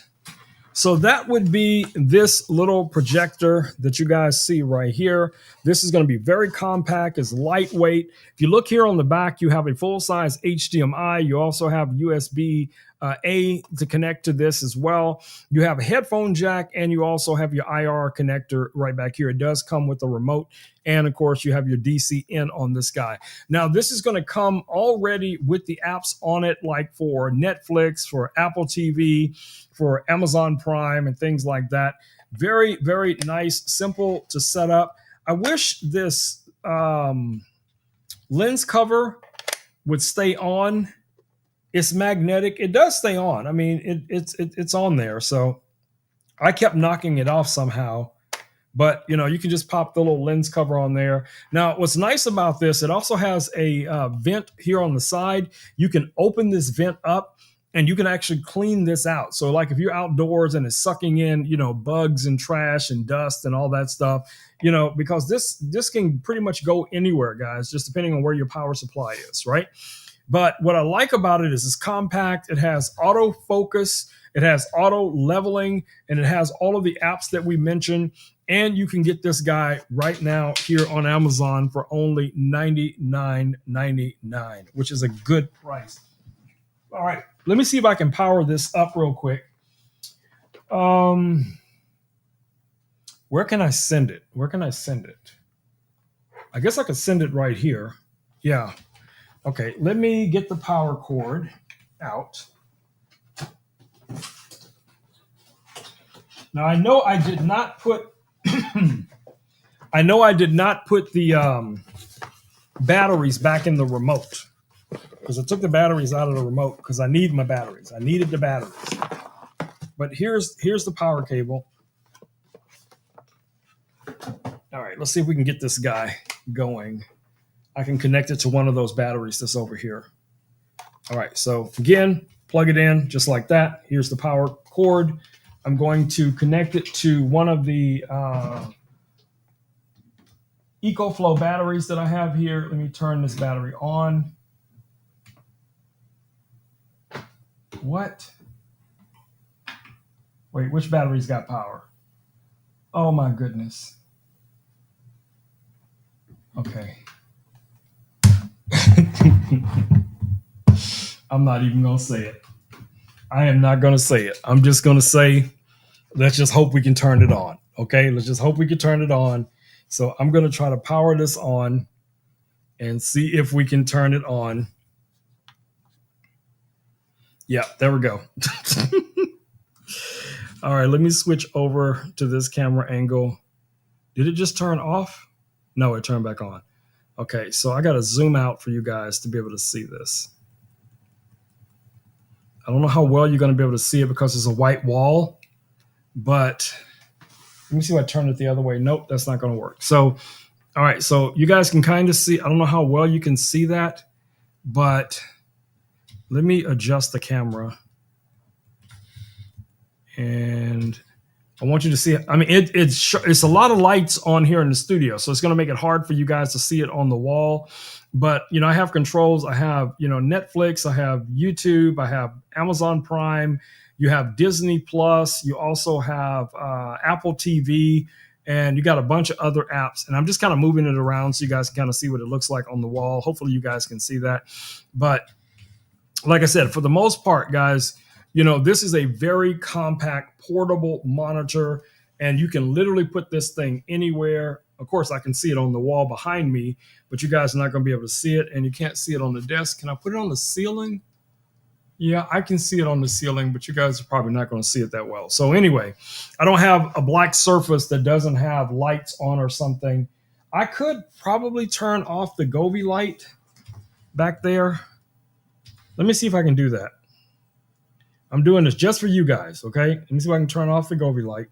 So that would be this little projector that you guys see right here. This is going to be very compact. It's lightweight. If you look here on the back, you have a full-size HDMI. You also have USB A to connect to this as well. You have a headphone jack, and you also have your IR connector right back here. It does come with a remote. And of course, you have your DC in on this guy. Now, this is going to come already with the apps on it, like for Netflix, for Apple TV, for Amazon Prime, and things like that. Very, very nice, simple to set up. I wish this lens cover would stay on. It's magnetic. It does stay on. I mean, it's on there. So I kept knocking it off somehow. But, you know, you can just pop the little lens cover on there. Now, what's nice about this, it also has a vent here on the side. You can open this vent up and you can actually clean this out. So like if you're outdoors and it's sucking in, you know, bugs and trash and dust and all that stuff, you know, because this can pretty much go anywhere, guys, just depending on where your power supply is, right? But what I like about it is it's compact. It has autofocus. It has auto leveling, and it has all of the apps that we mentioned. And you can get this guy right now here on Amazon for only $99.99, which is a good price. All right, let me see if I can power this up real quick. Where can I send it? Where can I send it? I guess I could send it right here. Yeah. Okay, let me get the power cord out. Now I know I did not put the batteries back in the remote, because I took the batteries out of the remote because I need my batteries. I needed the batteries. But here's the power cable. All right, let's see if we can get this guy going. I can connect it to one of those batteries that's over here. All right, so again, plug it in just like that. Here's the power cord. I'm going to connect it to one of the EcoFlow batteries that I have here. Let me turn this battery on. What? Wait, which battery's got power? Oh my goodness. Okay. I'm not even going to say it. I am not going to say it. I'm just going to say, let's just hope we can turn it on. Okay, let's just hope we can turn it on. So I'm going to try to power this on and see if we can turn it on. Yeah, there we go. All right, let me switch over to this camera angle. Did it just turn off? No, it turned back on. Okay, so I got to zoom out for you guys to be able to see this. I don't know how well you're going to be able to see it because it's a white wall, but let me see if I turn it the other way. Nope, that's not going to work. So, all right, so you guys can kind of see. I don't know how well you can see that, but let me adjust the camera. And I want you to see it. I mean, it's a lot of lights on here in the studio, so it's going to make it hard for you guys to see it on the wall. But, you know, I have controls. I have, you know, Netflix. I have YouTube. I have Amazon Prime. You have Disney Plus. You also have Apple TV. And you got a bunch of other apps. And I'm just kind of moving it around so you guys can kind of see what it looks like on the wall. Hopefully you guys can see that. But like I said, for the most part, guys, you know, this is a very compact, portable monitor. And you can literally put this thing anywhere Of course, I can see it on the wall behind me, but you guys are not going to be able to see it, and you can't see it on the desk. Can I put it on the ceiling? Yeah, I can see it on the ceiling, but you guys are probably not going to see it that well. So anyway, I don't have a black surface that doesn't have lights on or something. I could probably turn off the Govee light back there. Let me see if I can do that. I'm doing this just for you guys, okay? Let me see if I can turn off the Govee light.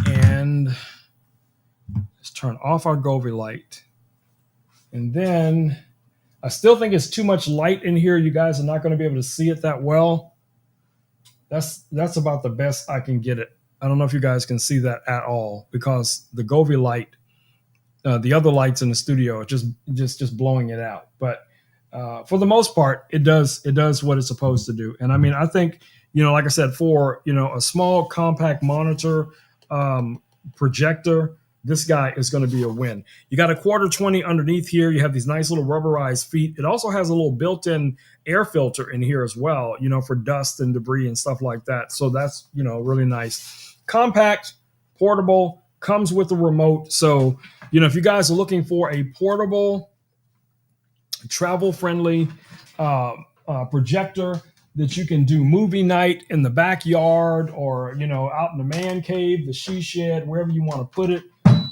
And let's turn off our Govee light. And then I still think it's too much light in here. You guys are not going to be able to see it that well. That's about the best I can get it. I don't know if you guys can see that at all because the Govee light, the other lights in the studio are just blowing it out. But for the most part, it does what it's supposed to do. And I mean, I think, like I said, for a small compact monitor projector, this guy is going to be a win. You got a 1/4 underneath here. You have these nice little rubberized feet. It also has a little built-in air filter in here as well, for dust and debris and stuff like that. So that's, really nice. Compact, portable, comes with a remote. So, if you guys are looking for a portable, travel-friendly projector that you can do movie night in the backyard or, out in the man cave, the she shed, wherever you want to put it,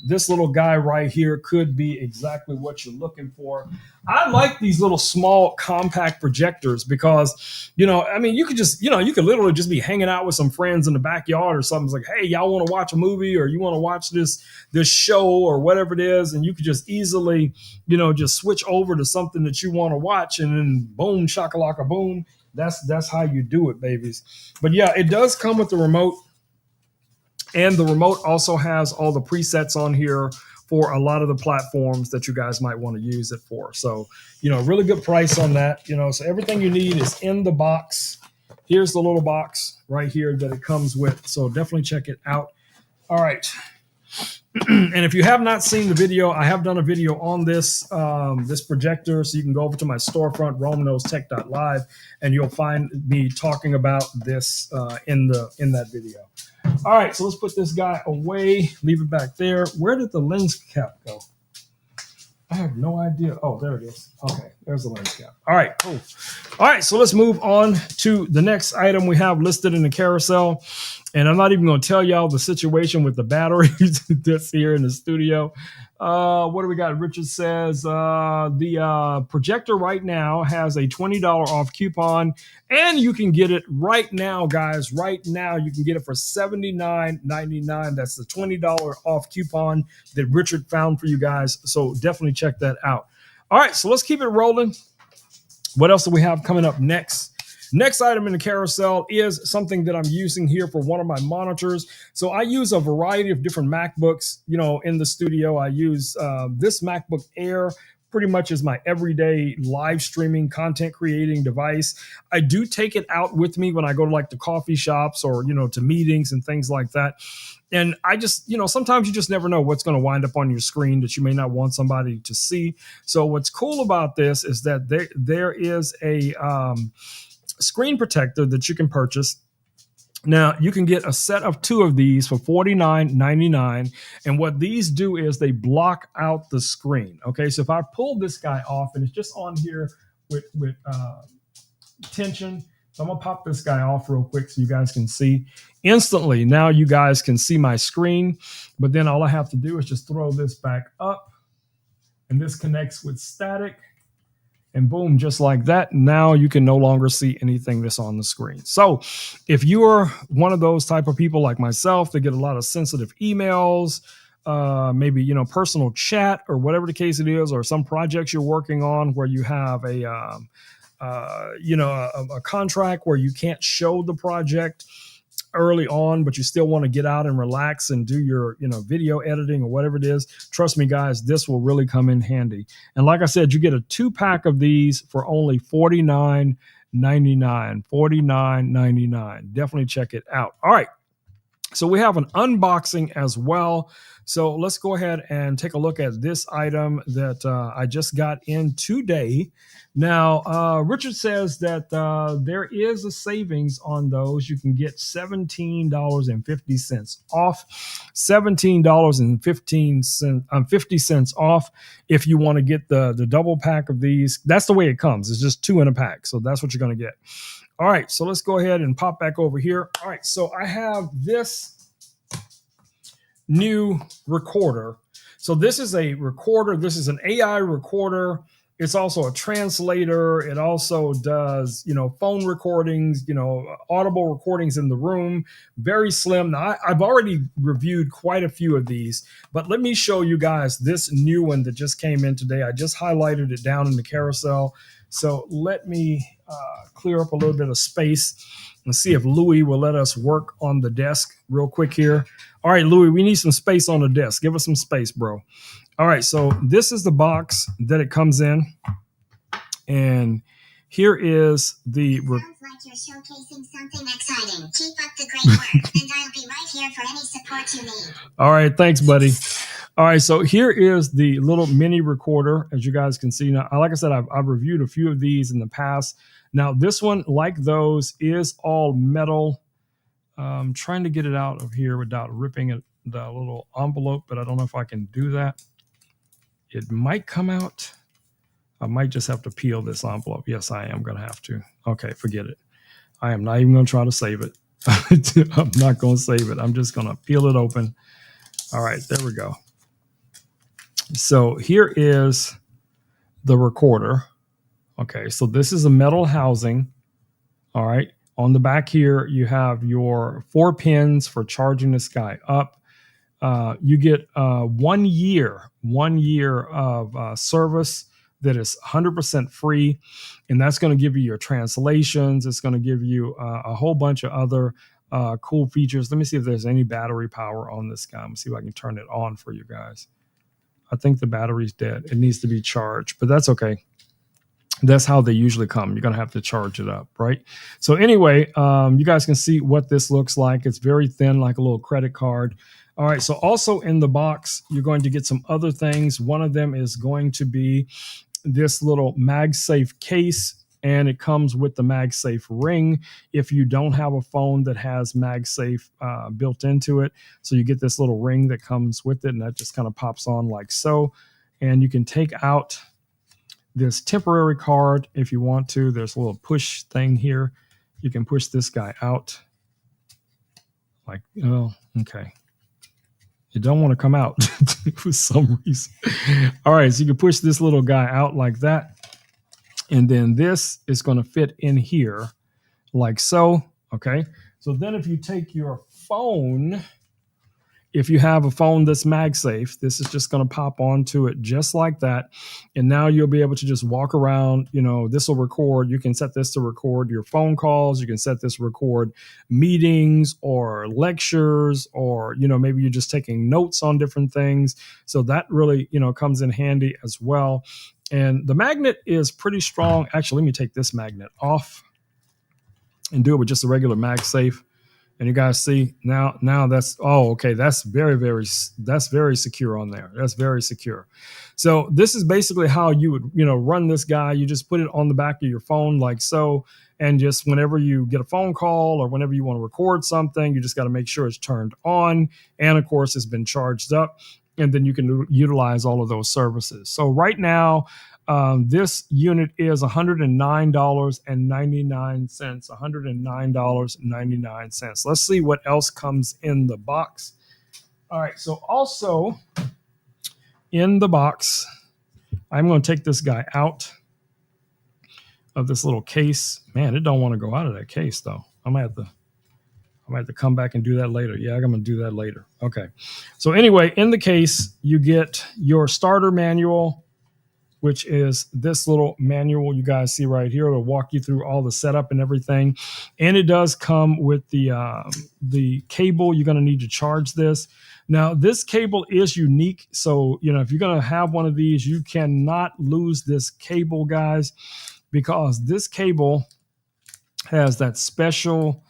this little guy right here could be exactly what you're looking for. I like these little small compact projectors because, you could just, you could literally just be hanging out with some friends in the backyard or something. It's like, hey, y'all want to watch a movie or you want to watch this show or whatever it is. And you could just easily, just switch over to something that you want to watch and then boom, shakalaka boom. That's how you do it, babies. But yeah, it does come with the remote. And the remote also has all the presets on here for a lot of the platforms that you guys might want to use it for. So, really good price on that. So everything you need is in the box. Here's the little box right here that it comes with. So definitely check it out. All right. And if you have not seen the video, I have done a video on this this projector. So you can go over to my storefront, romeknowstech.live, and you'll find me talking about this in that video. All right, so let's put this guy away, leave it back there. Where did the lens cap go? I have no idea. Oh, there it is. Okay, there's the lens cap. All right, cool. All right, so let's move on to the next item we have listed in the carousel. And I'm not even going to tell y'all the situation with the batteries that's here in the studio. What do we got? Richard says the projector right now has a $20 off coupon, and you can get it right now, guys. Right now, you can get it for $79.99. That's the $20 off coupon that Richard found for you guys. So definitely check that out. All right, so let's keep it rolling. What else do we have coming up next? Next item in the carousel is something that I'm using here for one of my monitors. So I use a variety of different MacBooks, in the studio. I use this MacBook Air pretty much as my everyday live streaming, content creating device. I do take it out with me when I go to like the coffee shops or, to meetings and things like that. And I just, sometimes you just never know what's going to wind up on your screen that you may not want somebody to see. So what's cool about this is that there is a screen protector that you can purchase. Now, you can get a set of 2 of these for $49.99. And what these do is they block out the screen. Okay, so if I pull this guy off and it's just on here with tension, so I'm going to pop this guy off real quick so you guys can see. Instantly, now you guys can see my screen. But then all I have to do is just throw this back up. And this connects with static. And boom, just like that, now you can no longer see anything that's on the screen. So if you're one of those type of people like myself that get a lot of sensitive emails, maybe, personal chat or whatever the case it is, or some projects you're working on where you have a contract where you can't show the project early on, but you still want to get out and relax and do your, video editing or whatever it is. Trust me, guys, this will really come in handy. And like I said, you get a 2-pack of these for only $49.99. $49.99. Definitely check it out. All right. So we have an unboxing as well. So let's go ahead and take a look at this item that I just got in today. Now, Richard says that there is a savings on those. You can get $17.50 off, $17.50 off if you want to get the double pack of these. That's the way it comes. It's just 2 in a pack. So that's what you're going to get. All right, so let's go ahead and pop back over here. All right, so I have this new recorder. So this is a recorder. This is an AI recorder. It's also a translator. It also does, phone recordings, audible recordings in the room. Very slim. Now, I've already reviewed quite a few of these, but let me show you guys this new one that just came in today. I just highlighted it down in the carousel. So let me clear up a little bit of space and see if Louis will let us work on the desk real quick here. All right, Louis, we need some space on the desk. Give us some space, bro. All right, so this is the box that it comes in. And here is the... Sounds like you're showcasing something exciting. Keep up the great work, and I'll be right here for any support you need. All right, thanks, buddy. All right, so here is the little mini recorder, as you guys can see. Now, like I said, I've reviewed a few of these in the past. Now, this one, like those, is all metal. I'm trying to get it out of here without ripping it, the little envelope, but I don't know if I can do that. It might come out. I might just have to peel this envelope. Yes, I am going to have to. Okay, forget it. I am not even going to try to save it. I'm not going to save it. I'm just going to peel it open. All right, there we go. So here is the recorder. Okay, so this is a metal housing. All right. On the back here, you have your 4 pins for charging this guy up. You get 1 year of service that is 100% free. And that's going to give you your translations. It's going to give you a whole bunch of other cool features. Let me see if there's any battery power on this guy. Let me see if I can turn it on for you guys. I think the battery's dead. It needs to be charged, but that's okay. That's how they usually come. You're going to have to charge it up, right? So anyway, you guys can see what this looks like. It's very thin, like a little credit card. All right, so also in the box, you're going to get some other things. One of them is going to be this little MagSafe case, and it comes with the MagSafe ring if you don't have a phone that has MagSafe built into it. So you get this little ring that comes with it, and that just kind of pops on like so. And you can take out this temporary card if you want to. There's a little push thing here. You can push this guy out. Like, oh, okay. You don't want to come out for some reason. All right, so you can push this little guy out like that. And then this is going to fit in here like so. Okay, so then if you take your phone, if you have a phone that's MagSafe, this is just going to pop onto it just like that. And now you'll be able to just walk around. This will record. You can set this to record your phone calls. You can set this to record meetings or lectures, or, maybe you're just taking notes on different things. So that really, comes in handy as well. And the magnet is pretty strong. Actually, let me take this magnet off and do it with just a regular MagSafe. And you guys see now that's, oh, okay. That's very secure on there. That's very secure. So this is basically how you would, run this guy. You just put it on the back of your phone like so. And just whenever you get a phone call or whenever you want to record something, you just got to make sure it's turned on. And of course, it's been charged up. And then you can utilize all of those services. So right now, this unit is $109.99. $109.99. Let's see what else comes in the box. All right, so also in the box, I'm going to take this guy out of this little case. Man, it don't want to go out of that case though. I might have to come back and do that later. Yeah, I'm going to do that later. Okay. So anyway, in the case, you get your starter manual, which is this little manual you guys see right here. It'll walk you through all the setup and everything. And it does come with the cable you're going to need to charge this. Now, this cable is unique. So, if you're going to have one of these, you cannot lose this cable, guys, because this cable has that special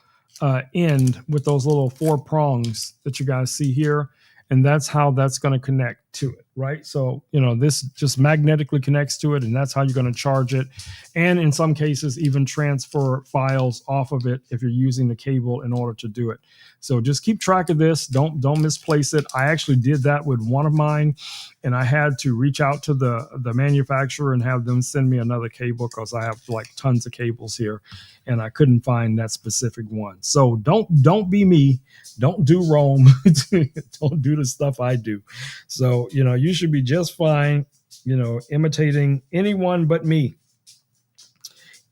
end with those little 4 prongs that you guys see here. And that's how that's going to connect to it, right? So, this just magnetically connects to it, and that's how you're going to charge it. And in some cases, even transfer files off of it if you're using the cable in order to do it. So just keep track of this. Don't misplace it. I actually did that with one of mine, and I had to reach out to the manufacturer and have them send me another cable because I have like tons of cables here, and I couldn't find that specific one. So don't be me. Don't do Rome. Don't do the stuff I do. So, you should be just fine, imitating anyone but me.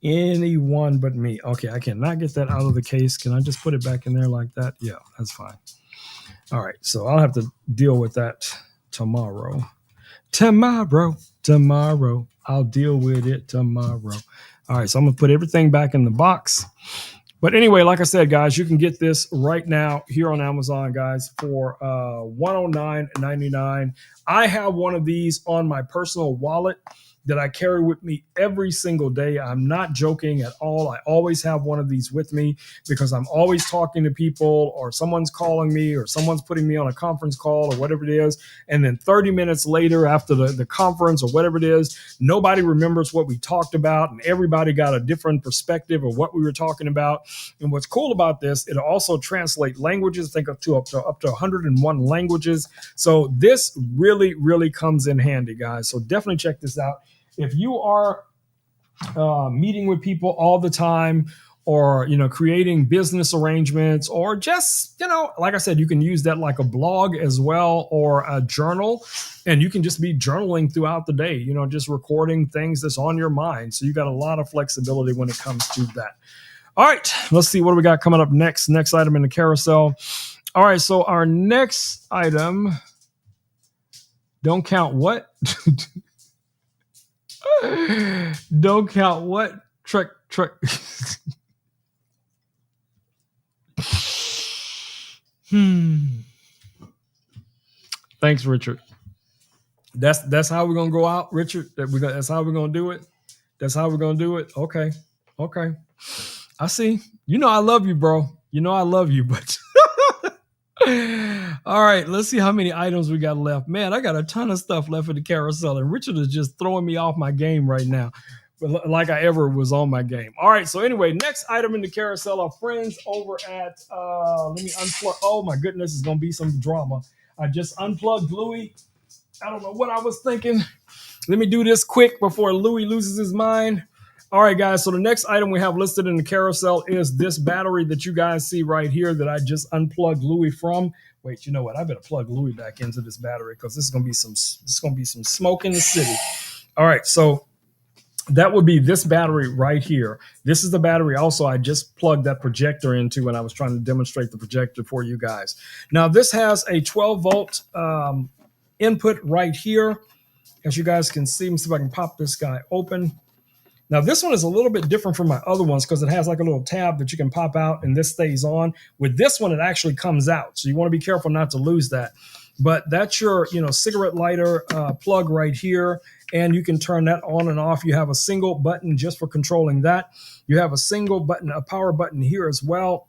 Anyone but me. Okay, I cannot get that out of the case. Can I just put it back in there like that? Yeah, that's fine. All right, so I'll have to deal with that tomorrow. Tomorrow. I'll deal with it tomorrow. All right, so I'm going to put everything back in the box. But anyway, like I said, guys, you can get this right now here on Amazon, guys, for $109.99. I have one of these on my personal wallet that I carry with me every single day. I'm not joking at all. I always have one of these with me because I'm always talking to people, or someone's calling me, or someone's putting me on a conference call, or whatever it is. And then 30 minutes later, after the conference or whatever it is, nobody remembers what we talked about, and everybody got a different perspective of what we were talking about. And what's cool about this, it'll also translate languages, I think up to 101 languages. So this really, really comes in handy, guys. So definitely check this out. If you are meeting with people all the time, or creating business arrangements, or just like I said, you can use that like a blog as well, or a journal, and you can just be journaling throughout the day, just recording things that's on your mind. So you got a lot of flexibility when it comes to that. All right, let's see what do we got coming up next. Next item in the carousel. All right, so our next item, don't count what? Don't count what? Truck. Thanks, Richard. That's how we're gonna go out, Richard. That's how we're gonna do it. That's how we're gonna do it. Okay. I see. I love you, bro. I love you, but all right, let's see how many items we got left. Man, I got a ton of stuff left in the carousel, and Richard is just throwing me off my game right now, like I ever was on my game. All right, so anyway, next item in the carousel, our friends over at, let me unplug. Oh my goodness, it's going to be some drama. I just unplugged Louis. I don't know what I was thinking. Let me do this quick before Louis loses his mind. All right, guys, so the next item we have listed in the carousel is this battery that you guys see right here that I just unplugged Louis from. Wait, you know what? I better plug Louis back into this battery because this is going to be some smoke in the city. All right, so that would be this battery right here. This is the battery also I just plugged that projector into when I was trying to demonstrate the projector for you guys. Now, this has a 12-volt input right here. As you guys can see, let me see if I can pop this guy open. Now, this one is a little bit different from my other ones because it has like a little tab that you can pop out and this stays on. With this one, it actually comes out. So you want to be careful not to lose that. But that's your, cigarette lighter plug right here. And you can turn that on and off. You have a single button just for controlling that. You have a single button, a power button here as well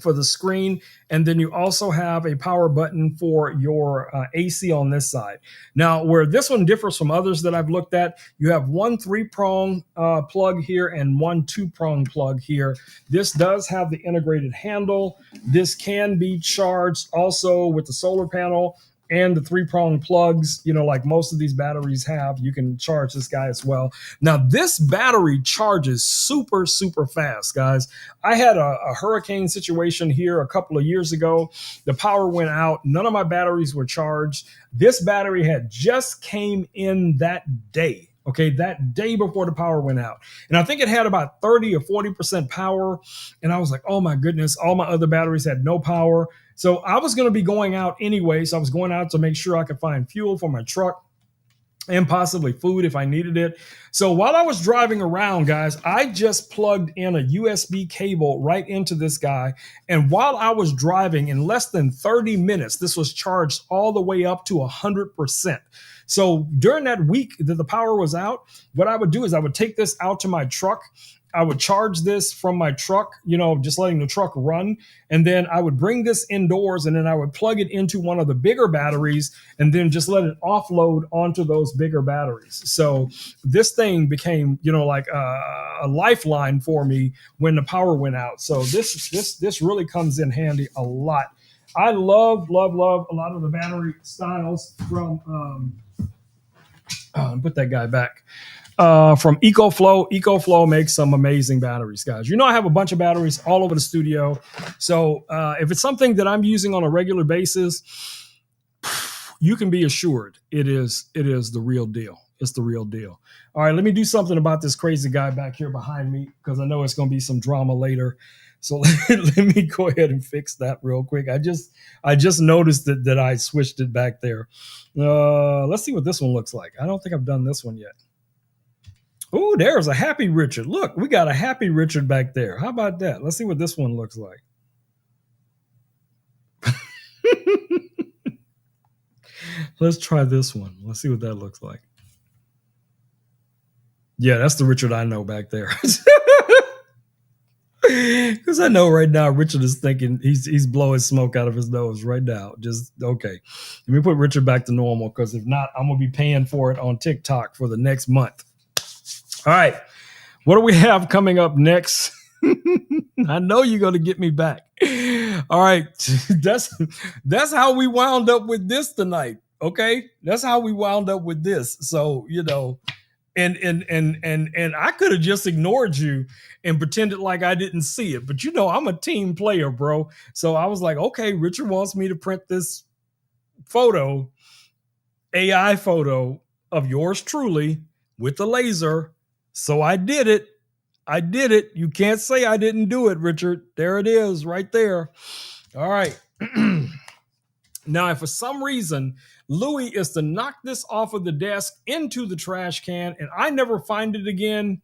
for the screen. And then you also have a power button for your AC on this side. Now, where this one differs from others that I've looked at, you have one 3-prong plug here and one 2-prong plug here. This does have the integrated handle. This can be charged also with the solar panel and the 3-prong plugs, like most of these batteries have. You can charge this guy as well. Now, this battery charges super, super fast, guys. I had a hurricane situation here a couple of years ago. The power went out. None of my batteries were charged. This battery had just came in that day. Okay, that day before the power went out. And I think it had about 30 or 40% power. And I was like, oh my goodness, all my other batteries had no power. So I was going to be going out anyway. So I was going out to make sure I could find fuel for my truck and possibly food if I needed it. So while I was driving around, guys, I just plugged in a USB cable right into this guy. And while I was driving, in less than 30 minutes, this was charged all the way up to 100%. So during that week that the power was out, what I would do is I would take this out to my truck I would charge this from my truck, just letting the truck run. And then I would bring this indoors and then I would plug it into one of the bigger batteries and then just let it offload onto those bigger batteries. So this thing became, like a lifeline for me when the power went out. So this really comes in handy a lot. I love a lot of the battery styles from, put that guy back. From EcoFlow. EcoFlow makes some amazing batteries, guys. I have a bunch of batteries all over the studio. So if it's something that I'm using on a regular basis, you can be assured it is the real deal. It's the real deal. All right, let me do something about this crazy guy back here behind me because I know it's going to be some drama later. So let me go ahead and fix that real quick. I just noticed that I switched it back there. Let's see what this one looks like. I don't think I've done this one yet. Oh, there's a happy Richard. Look, we got a happy Richard back there. How about that? Let's see what this one looks like. Let's try this one. Let's see what that looks like. Yeah, that's the Richard I know back there. Because I know right now Richard is thinking he's blowing smoke out of his nose right now. Just okay. Let me put Richard back to normal because if not, I'm gonna be paying for it on TikTok for the next month. All right. What do we have coming up next? I know you're going to get me back. All right. That's how we wound up with this tonight. Okay. That's how we wound up with this. So, and I could have just ignored you and pretended like I didn't see it. But I'm a team player, bro. So I was like, okay, Richard wants me to print this photo, AI photo of yours truly with the laser. So I did it. You can't say I didn't do it, Richard. There it is right there. All right. Now, if for some reason Louis is to knock this off of the desk into the trash can and I never find it again,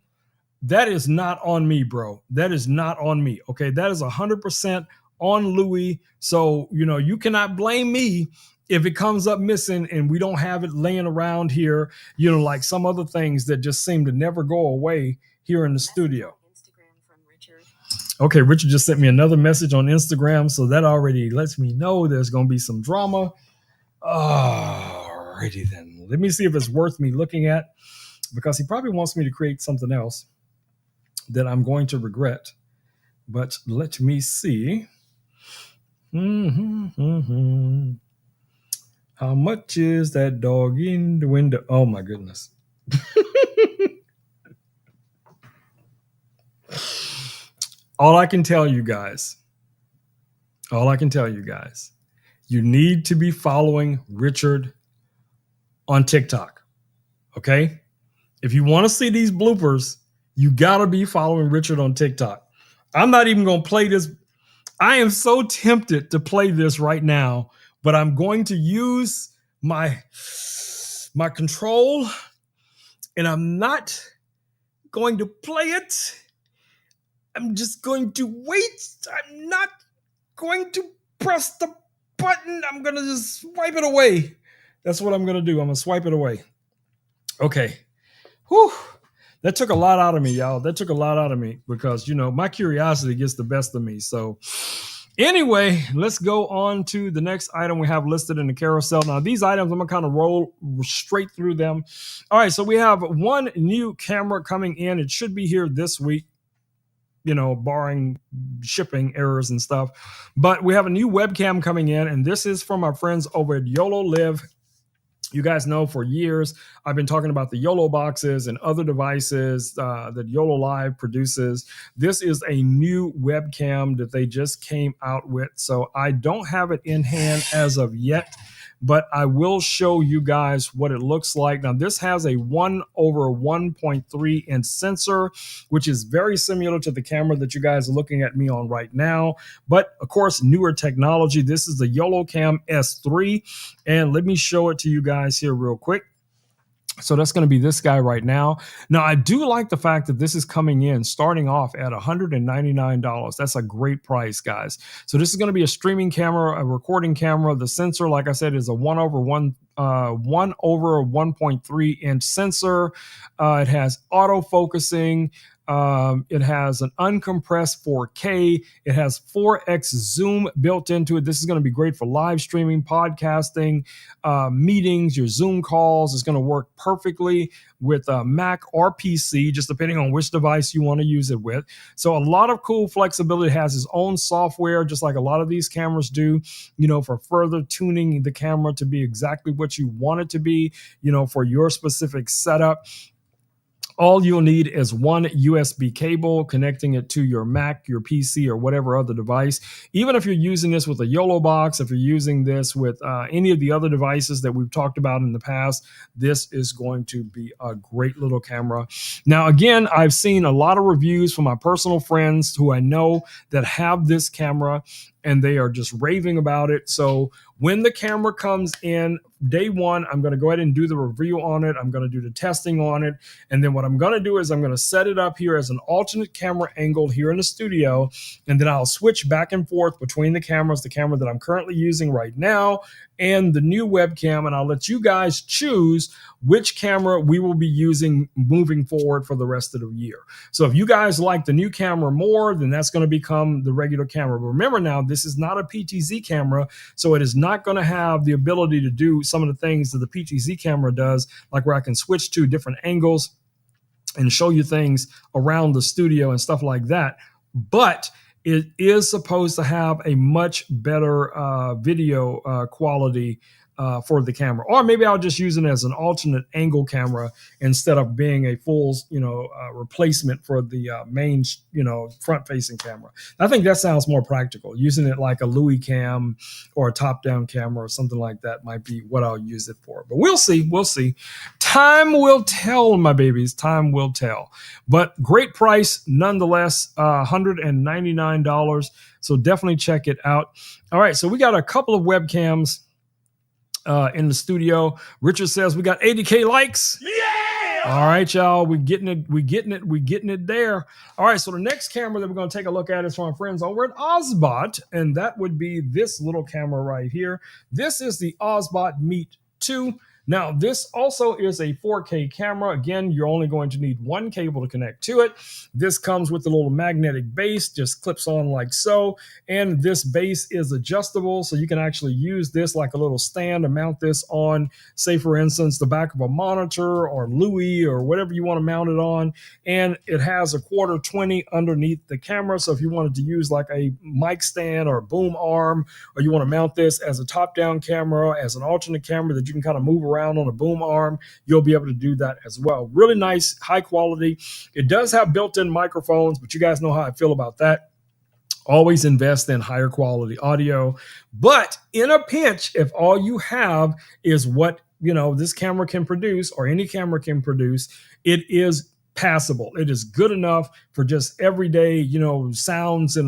that is not on me, bro. That is not on me. Okay. That is 100% on Louis. So, you cannot blame me if it comes up missing and we don't have it laying around here, like some other things that just seem to never go away here in the studio. Okay, Richard just sent me another message on Instagram, so that already lets me know there's going to be some drama. Alrighty then. Let me see if it's worth me looking at because he probably wants me to create something else that I'm going to regret. But let me see. How much is that dog in the window? Oh, my goodness. All I can tell you guys, you need to be following Richard on TikTok. Okay? If you want to see these bloopers, you got to be following Richard on TikTok. I'm not even going to play this. I am so tempted to play this right now, but I'm going to use my control and I'm not going to play it. I'm just going to wait. I'm not going to press the button. I'm going to just swipe it away. That's what I'm going to do. I'm going to swipe it away. Okay. Whew. That took a lot out of me, y'all. That took a lot out of me because, my curiosity gets the best of me. So anyway, let's go on to the next item we have listed in the carousel. Now, these items, I'm going to kind of roll straight through them. All right. So we have one new camera coming in. It should be here this week, barring shipping errors and stuff. But we have a new webcam coming in, and this is from our friends over at YOLO Live. You guys know for years, I've been talking about the YOLO boxes and other devices that YOLO Live produces. This is a new webcam that they just came out with. So I don't have it in hand as of yet, but I will show you guys what it looks like. Now, this has a 1/1.3 inch sensor, which is very similar to the camera that you guys are looking at me on right now. But of course, newer technology. This is the YOLO Cam S3. And let me show it to you guys here real quick. So that's going to be this guy right now. Now, I do like the fact that this is coming in starting off at $199. That's a great price, guys. So this is going to be a streaming camera, a recording camera. The sensor, like I said, is a 1/1.3 inch sensor. It has auto focusing. It has an uncompressed 4K. It has 4x zoom built into it. This is going to be great for live streaming, podcasting, meetings, your Zoom calls. It's going to work perfectly with Mac or PC, just depending on which device you want to use it with. So a lot of cool flexibility. It has its own software, just like a lot of these cameras do, for further tuning the camera to be exactly what you want it to be, for your specific setup. All you'll need is one USB cable connecting it to your Mac, your PC, or whatever other device. Even if you're using this with a YOLO box, if you're using this with any of the other devices that we've talked about in the past, this is going to be a great little camera. Now, again, I've seen a lot of reviews from my personal friends who I know that have this camera, and they are just raving about it. So when the camera comes in day one, I'm going to go ahead and do the review on it. I'm going to do the testing on it. And then what I'm going to do is I'm going to set it up here as an alternate camera angle here in the studio. And then I'll switch back and forth between the cameras, the camera that I'm currently using right now and the new webcam. And I'll let you guys choose which camera we will be using moving forward for the rest of the year. So if you guys like the new camera more, then that's going to become the regular camera. But remember now, this is not a PTZ camera, so it is not going to have the ability to do some of the things that the PTZ camera does, like where I can switch to different angles and show you things around the studio and stuff like that. But it is supposed to have a much better video quality for the camera. Or maybe I'll just use it as an alternate angle camera instead of being a full, replacement for the main, front-facing camera. I think that sounds more practical. Using it like a Louis cam or a top-down camera or something like that might be what I'll use it for. But we'll see. We'll see. Time will tell, my babies. Time will tell. But great price nonetheless, $199. So definitely check it out. All right, so we got a couple of webcams in the studio. Richard says we got 80K likes. Yeah! All right, y'all. We're getting it there. All right, so the next camera that we're going to take a look at is from our friends over at Ozbot, and that would be this little camera right here. This is the Ozbot Meet 2. Now, this also is a 4K camera. Again, you're only going to need one cable to connect to it. This comes with a little magnetic base, just clips on like so. And this base is adjustable, so you can actually use this like a little stand to mount this on, say, for instance, the back of a monitor or Louis or whatever you want to mount it on. And it has a 1/4-20 underneath the camera. So if you wanted to use like a mic stand or a boom arm, or you want to mount this as a top-down camera, as an alternate camera that you can kind of move around on a boom arm, you'll be able to do that as well. Really nice, high quality. It does have built-in microphones, but you guys know how I feel about that. Always invest in higher quality audio. But in a pinch, if all you have is what this camera can produce, or any camera can produce, it is passable. It is good enough for just everyday, sounds at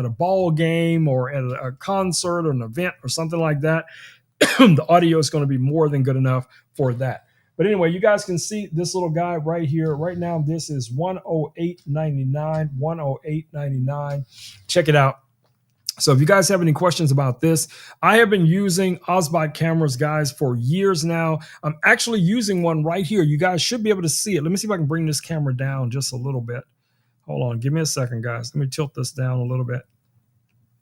a ball game or at a concert or an event or something like that. The audio is going to be more than good enough for that. But anyway, you guys can see this little guy right here. Right now, this is $108.99. $108.99. Check it out. So if you guys have any questions about this, I have been using Ozbot cameras, guys, for years now. I'm actually using one right here. You guys should be able to see it. Let me see if I can bring this camera down just a little bit. Hold on. Give me a second, guys. Let me tilt this down a little bit.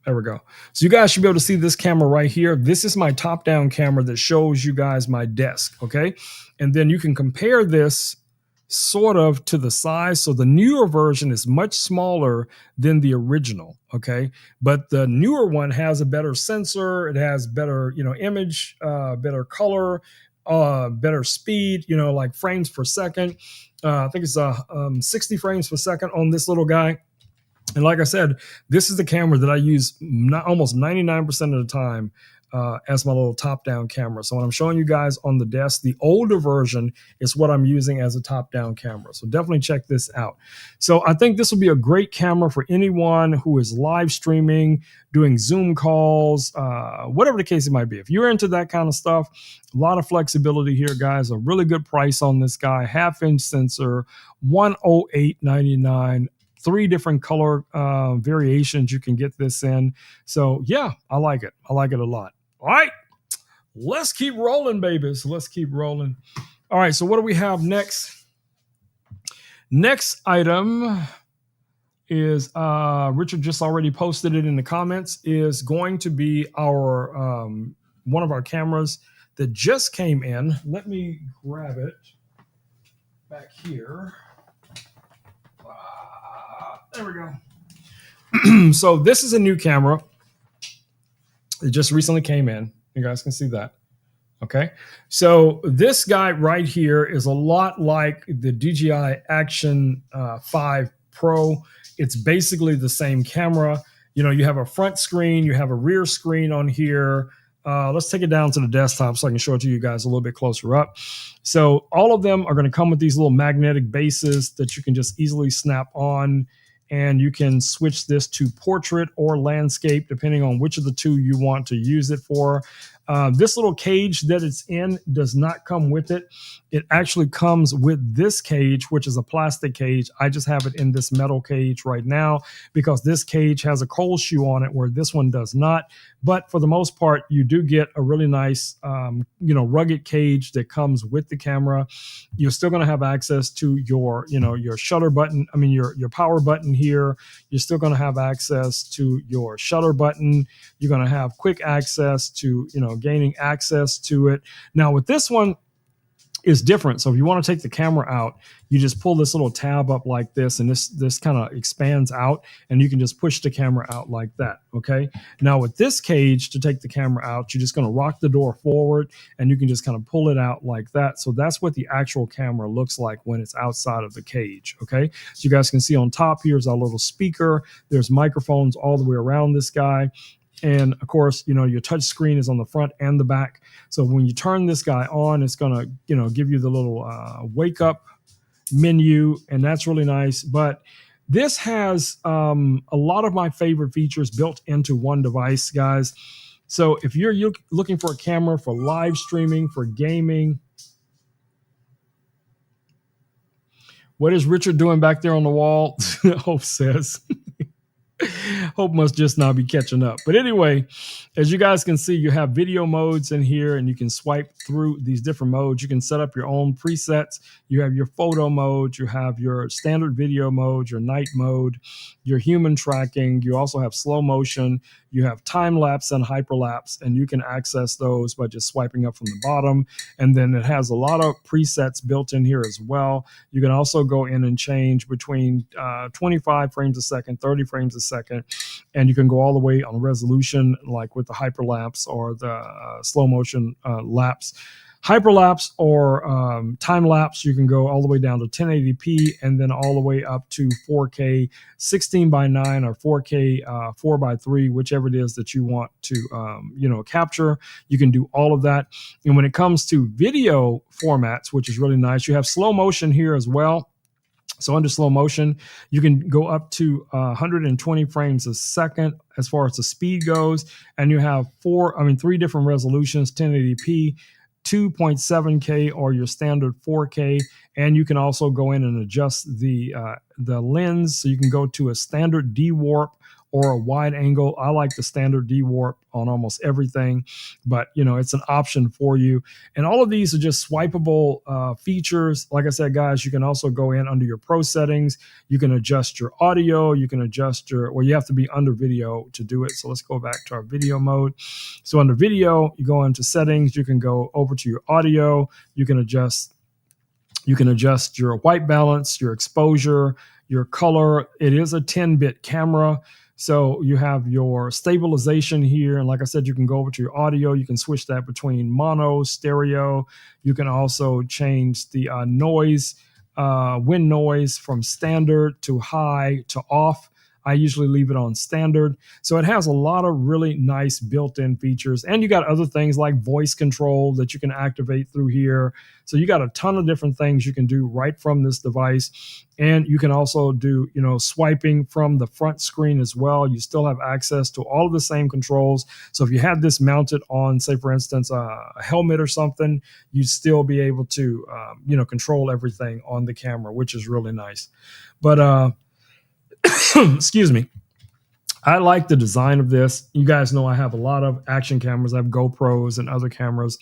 There we go. So you guys should be able to see this camera right here. This is my top-down camera that shows you guys my desk, okay? And then you can compare this sort of to the size. So the newer version is much smaller than the original, okay? But the newer one has a better sensor. It has better, image, better color, better speed, like frames per second. I think it's 60 frames per second on this little guy. And like I said, this is the camera that I use almost 99% of the time as my little top-down camera. So when I'm showing you guys on the desk, the older version is what I'm using as a top-down camera. So definitely check this out. So I think this will be a great camera for anyone who is live streaming, doing Zoom calls, whatever the case it might be. If you're into that kind of stuff, a lot of flexibility here, guys. A really good price on this guy. 1/2-inch sensor, $108.99. 3 different color variations you can get this in. So yeah, I like it. I like it a lot. All right, let's keep rolling, babies. Let's keep rolling. All right, so what do we have next? Next item is Richard just already posted it in the comments, is going to be our one of our cameras that just came in. Let me grab it back here. There we go. So this is a new camera. It just recently came in. You guys can see that. Okay. So this guy right here is a lot like the DJI Action 5 Pro. It's basically the same camera. You know, you have a front screen, you have a rear screen on here. Let's take it down to the desktop so I can show it to you guys a little bit closer up. So all of them are going to come with these little magnetic bases that you can just easily snap on, and you can switch this to portrait or landscape depending on which of the two you want to use it for. This little cage that it's in does not come with it. It actually comes with this cage, which is a plastic cage. I just have it in this metal cage right now because this cage has a cold shoe on it where this one does not. But for the most part, you do get a really nice, rugged cage that comes with the camera. You're still going to have access to your, your shutter button. I mean, your power button here. You're still going to have access to your shutter button. You're going to have quick access to, gaining access to it. Now with this one, is different. So if you want to take the camera out, you just pull this little tab up like this, and this kind of expands out, and you can just push the camera out like that. Okay. Now with this cage, to take the camera out, you're just going to rock the door forward, and you can just kind of pull it out like that. So that's what the actual camera looks like when it's outside of the cage. Okay. So you guys can see on top here's our little speaker. There's microphones all the way around this guy. And of course, your touch screen is on the front and the back. So when you turn this guy on, it's going to, give you the little wake up menu, and that's really nice. But this has a lot of my favorite features built into one device, guys. So if you're looking for a camera for live streaming, for gaming, what is Richard doing back there on the wall? Hope says. Hope must just now be catching up. But anyway, as you guys can see, you have video modes in here, and you can swipe through these different modes. You can set up your own presets. You have your photo mode. You have your standard video mode, your night mode, your human tracking. You also have slow motion. You have time lapse and hyperlapse, and you can access those by just swiping up from the bottom. And then it has a lot of presets built in here as well. You can also go in and change between 25 frames a second, 30 frames a second, and you can go all the way on resolution, like with the hyperlapse or the slow motion lapse. Hyperlapse or time lapse, you can go all the way down to 1080p and then all the way up to 4K 16:9 or 4K 4:3, whichever it is that you want to capture. You can do all of that. And when it comes to video formats, which is really nice, you have slow motion here as well. So under slow motion, you can go up to 120 frames a second as far as the speed goes. And you have three different resolutions: 1080p, 2.7K, or your standard 4K. And you can also go in and adjust the lens. So you can go to a standard D-warp or a wide angle. I like the standard D-warp on almost everything, but it's an option for you. And all of these are just swipeable features. Like I said, guys, you can also go in under your pro settings. You can adjust your audio. You can adjust you have to be under video to do it. So let's go back to our video mode. So under video, you go into settings. You can go over to your audio. You can adjust your white balance, your exposure, your color. It is a 10-bit camera. So you have your stabilization here. And like I said, you can go over to your audio. You can switch that between mono, stereo. You can also change the noise, wind noise from standard to high to off. I usually leave it on standard. So it has a lot of really nice built-in features. And you got other things like voice control that you can activate through here. So you got a ton of different things you can do right from this device. And you can also do, swiping from the front screen as well. You still have access to all of the same controls. So if you had this mounted on, say, for instance, a helmet or something, you'd still be able to, control everything on the camera, which is really nice. But, excuse me. I like the design of this. You guys know I have a lot of action cameras. I have GoPros and other cameras,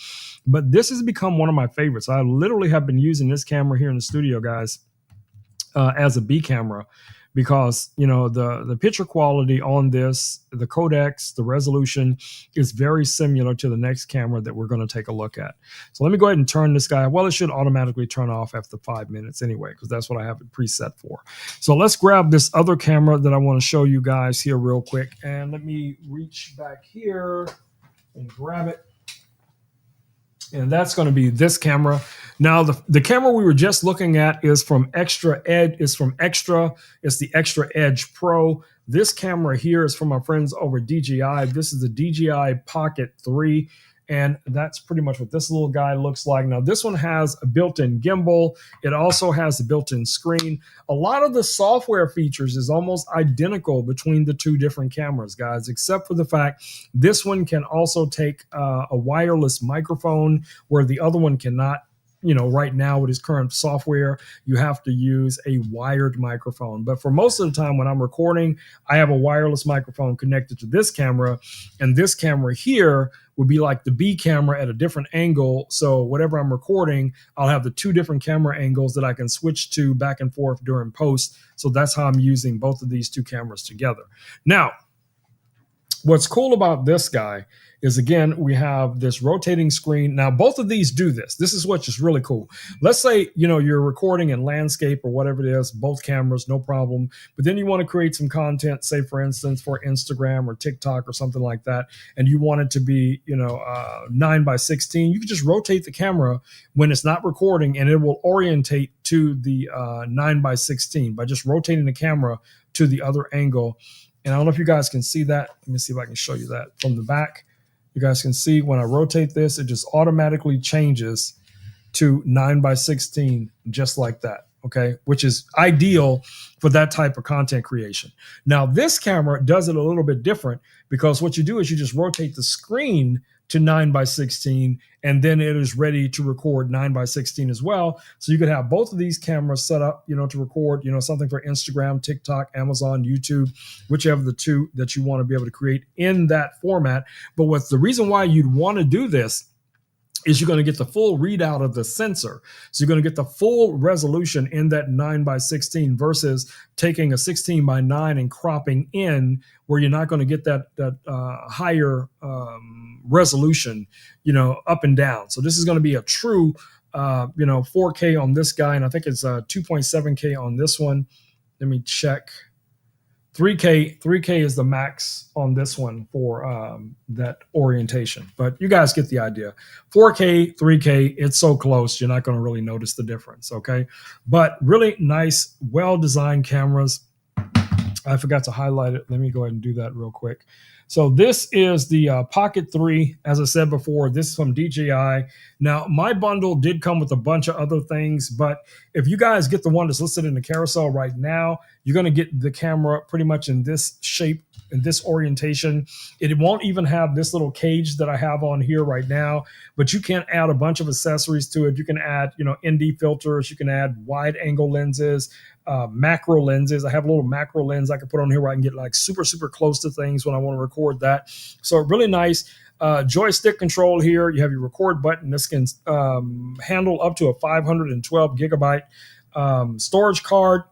but this has become one of my favorites. I literally have been using this camera here in the studio, guys, as a B camera, because the picture quality on this, the codecs, the resolution is very similar to the next camera that we're going to take a look at. So let me go ahead and turn this guy. Well, it should automatically turn off after 5 minutes anyway, because that's what I have it preset for. So let's grab this other camera that I want to show you guys here real quick, and let me reach back here and grab it. And that's going to be this camera. Now, the camera we were just looking at is from Extra Edge. It's from Extra. It's the Extra Edge Pro. This camera here is from our friends over at DJI. This is the DJI Pocket 3. And that's pretty much what this little guy looks like. Now, this one has a built-in gimbal. It also has a built-in screen. A lot of the software features is almost identical between the two different cameras, guys, except for the fact this one can also take a wireless microphone where the other one cannot. Right now with his current software, you have to use a wired microphone. But for most of the time when I'm recording, I have a wireless microphone connected to this camera, and this camera here would be like the B camera at a different angle. So whatever I'm recording, I'll have the two different camera angles that I can switch to back and forth during post. So that's how I'm using both of these two cameras together. Now, what's cool about this guy is, again, we have this rotating screen. Now, both of these do this. This is what's just really cool. Let's say, you're recording in landscape or whatever it is, both cameras, no problem. But then you want to create some content, say, for instance, for Instagram or TikTok or something like that, and you want it to be, 9:16. You can just rotate the camera when it's not recording, and it will orientate to the 9:16 by just rotating the camera to the other angle. And I don't know if you guys can see that. Let me see if I can show you that from the back. You guys can see when I rotate this, it just automatically changes to 9:16, just like that, okay? Which is ideal for that type of content creation. Now, this camera does it a little bit different, because what you do is you just rotate the screen to 9:16, and then it is ready to record 9:16 as well. So you could have both of these cameras set up, to record, something for Instagram, TikTok, Amazon, YouTube, whichever the two that you want to be able to create in that format. But what's the reason why you'd want to do this is you're going to get the full readout of the sensor. So you're going to get the full resolution in that 9:16 versus taking a 16:9 and cropping in, where you're not going to get that higher resolution, up and down. So this is going to be a true, 4K on this guy, and I think it's 2.7K on this one. Let me check. 3K is the max on this one for that orientation, but you guys get the idea. 4K, 3K, it's so close, you're not going to really notice the difference, okay? But really nice, well-designed cameras. I forgot to highlight it. Let me go ahead and do that real quick. So this is the Pocket 3. As I said before, this is from DJI. Now, my bundle did come with a bunch of other things, but if you guys get the one that's listed in the carousel right now, you're going to get the camera pretty much in this shape, in this orientation. It won't even have this little cage that I have on here right now, but you can add a bunch of accessories to it. You can add, ND filters. You can add wide angle lenses, macro lenses. I have a little macro lens I can put on here where I can get like super, super close to things when I want to record that. So really nice joystick control here. You have your record button. This can handle up to a 512 gigabyte storage card.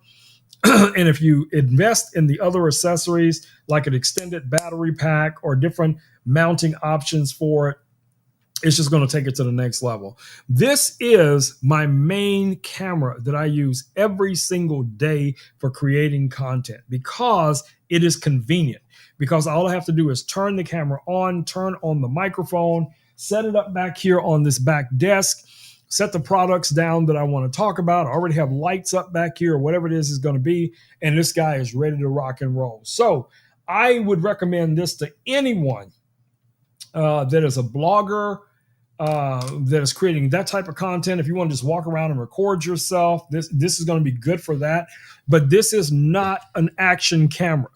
And if you invest in the other accessories, like an extended battery pack or different mounting options for it, it's just going to take it to the next level. This is my main camera that I use every single day for creating content, because it is convenient. Because all I have to do is turn the camera on, turn on the microphone, set it up back here on this back desk, set the products down that I want to talk about. I already have lights up back here or whatever it is going to be, and this guy is ready to rock and roll. So I would recommend this to anyone that is a blogger, that is creating that type of content. If you want to just walk around and record yourself, this is going to be good for that. But this is not an action camera.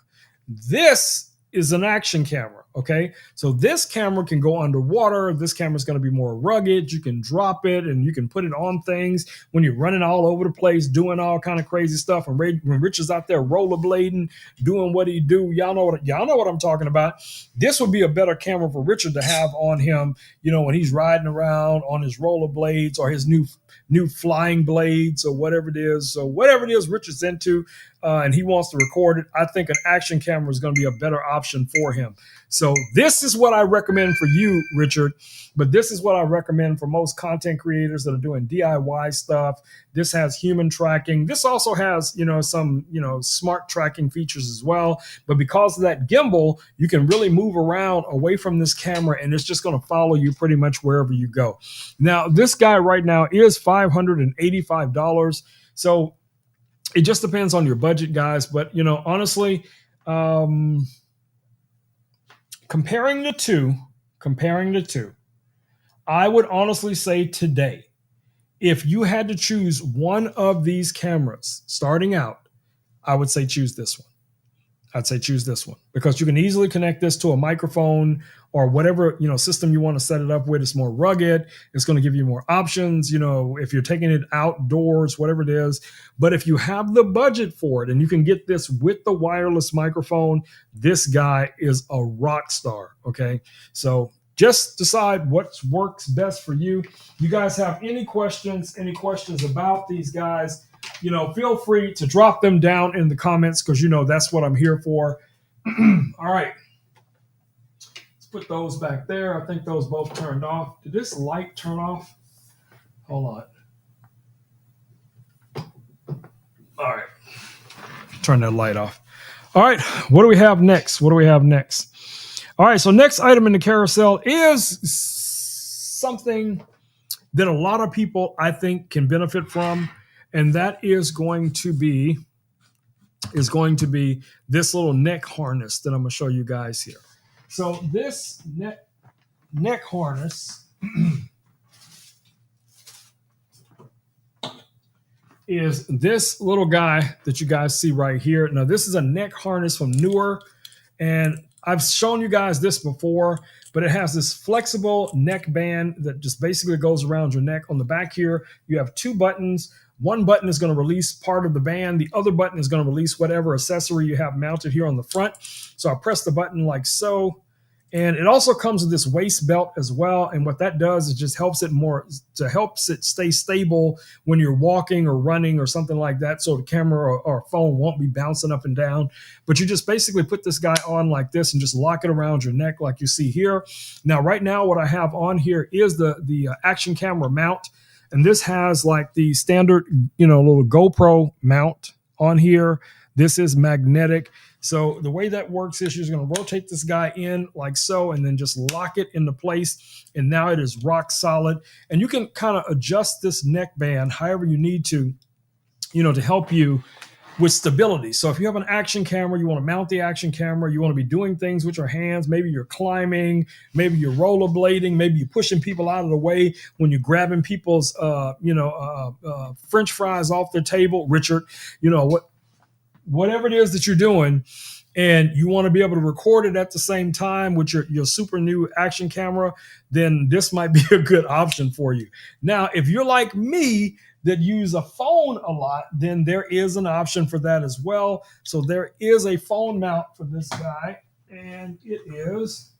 This is an action camera. Okay, so this camera can go underwater. This camera is going to be more rugged. You can drop it and you can put it on things when you're running all over the place, doing all kind of crazy stuff. And when Rich is out there rollerblading, doing what he do, y'all know what I'm talking about. This would be a better camera for Richard to have on him, when he's riding around on his rollerblades or his new flying blades or whatever it is. So whatever it is Richard's into, and he wants to record it, I think an action camera is going to be a better option for him. So this is what I recommend for you, Richard, but this is what I recommend for most content creators that are doing DIY stuff. This has human tracking. This also has, some, smart tracking features as well. But because of that gimbal, you can really move around away from this camera and it's just going to follow you pretty much wherever you go. Now, this guy right now is $585. So it just depends on your budget, guys. But, honestly, comparing the two, I would honestly say today, if you had to choose one of these cameras starting out, I would say choose this one. I'd say choose this one because you can easily connect this to a microphone or whatever, system you want to set it up with. It's more rugged. It's going to give you more options, if you're taking it outdoors, whatever it is. But if you have the budget for it and you can get this with the wireless microphone, this guy is a rock star. Okay. So just decide what works best for you. You guys have any questions about these guys? Feel free to drop them down in the comments because, that's what I'm here for. All right. Let's put those back there. I think those both turned off. Did this light turn off? Hold on. All right. Turn that light off. All right. What do we have next? All right. So next item in the carousel is something that a lot of people, I think, can benefit from. And that is going to be this little neck harness that I'm going to show you guys here. So this neck harness is this little guy that you guys see right here. Now, this is a neck harness from Newer, and I've shown you guys this before, but it has this flexible neck band that just basically goes around your neck. On the back here, you have two buttons. One button is going to release part of the band. The other button is going to release whatever accessory you have mounted here on the front. So I press the button like so. And it also comes with this waist belt as well. And what that does is just helps it stay stable when you're walking or running or something like that. So the camera or phone won't be bouncing up and down. But you just basically put this guy on like this and just lock it around your neck like you see here. Now, right now, what I have on here is the action camera mount. And this has like the standard, little GoPro mount on here. This is magnetic. So the way that works is you're going to rotate this guy in like so, and then just lock it into place. And now it is rock solid. And you can kind of adjust this neck band however you need to, to help you with stability. So if you have an action camera, you want to mount the action camera, you want to be doing things with your hands, maybe you're climbing, maybe you're rollerblading, maybe you're pushing people out of the way when you're grabbing people's, French fries off their table, Richard, whatever it is that you're doing, and you want to be able to record it at the same time with your super new action camera, then this might be a good option for you. Now, if you're like me, that use a phone a lot, then there is an option for that as well. So there is a phone mount for this guy, and it is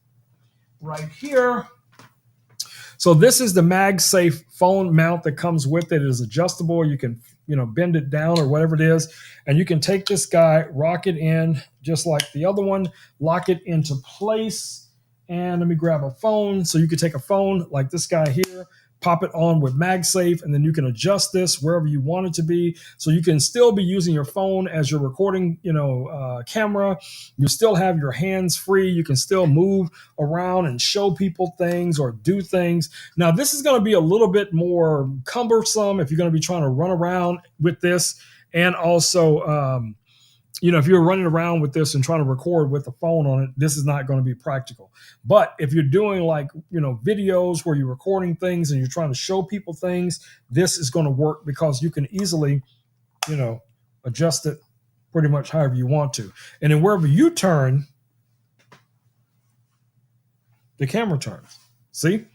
right here. So this is the MagSafe phone mount that comes with it. It is adjustable. You can, bend it down or whatever it is, and you can take this guy, rock it in just like the other one, lock it into place. And let me grab a phone. So you can take a phone like this guy here, pop it on with MagSafe, and then you can adjust this wherever you want it to be. So you can still be using your phone as your recording, camera. You still have your hands free. You can still move around and show people things or do things. Now, this is going to be a little bit more cumbersome if you're going to be trying to run around with this. And also, if you're running around with this and trying to record with a phone on it, this is not going to be practical. But if you're doing videos where you're recording things and you're trying to show people things, this is going to work because you can easily, adjust it pretty much however you want to. And then wherever you turn, the camera turns. See?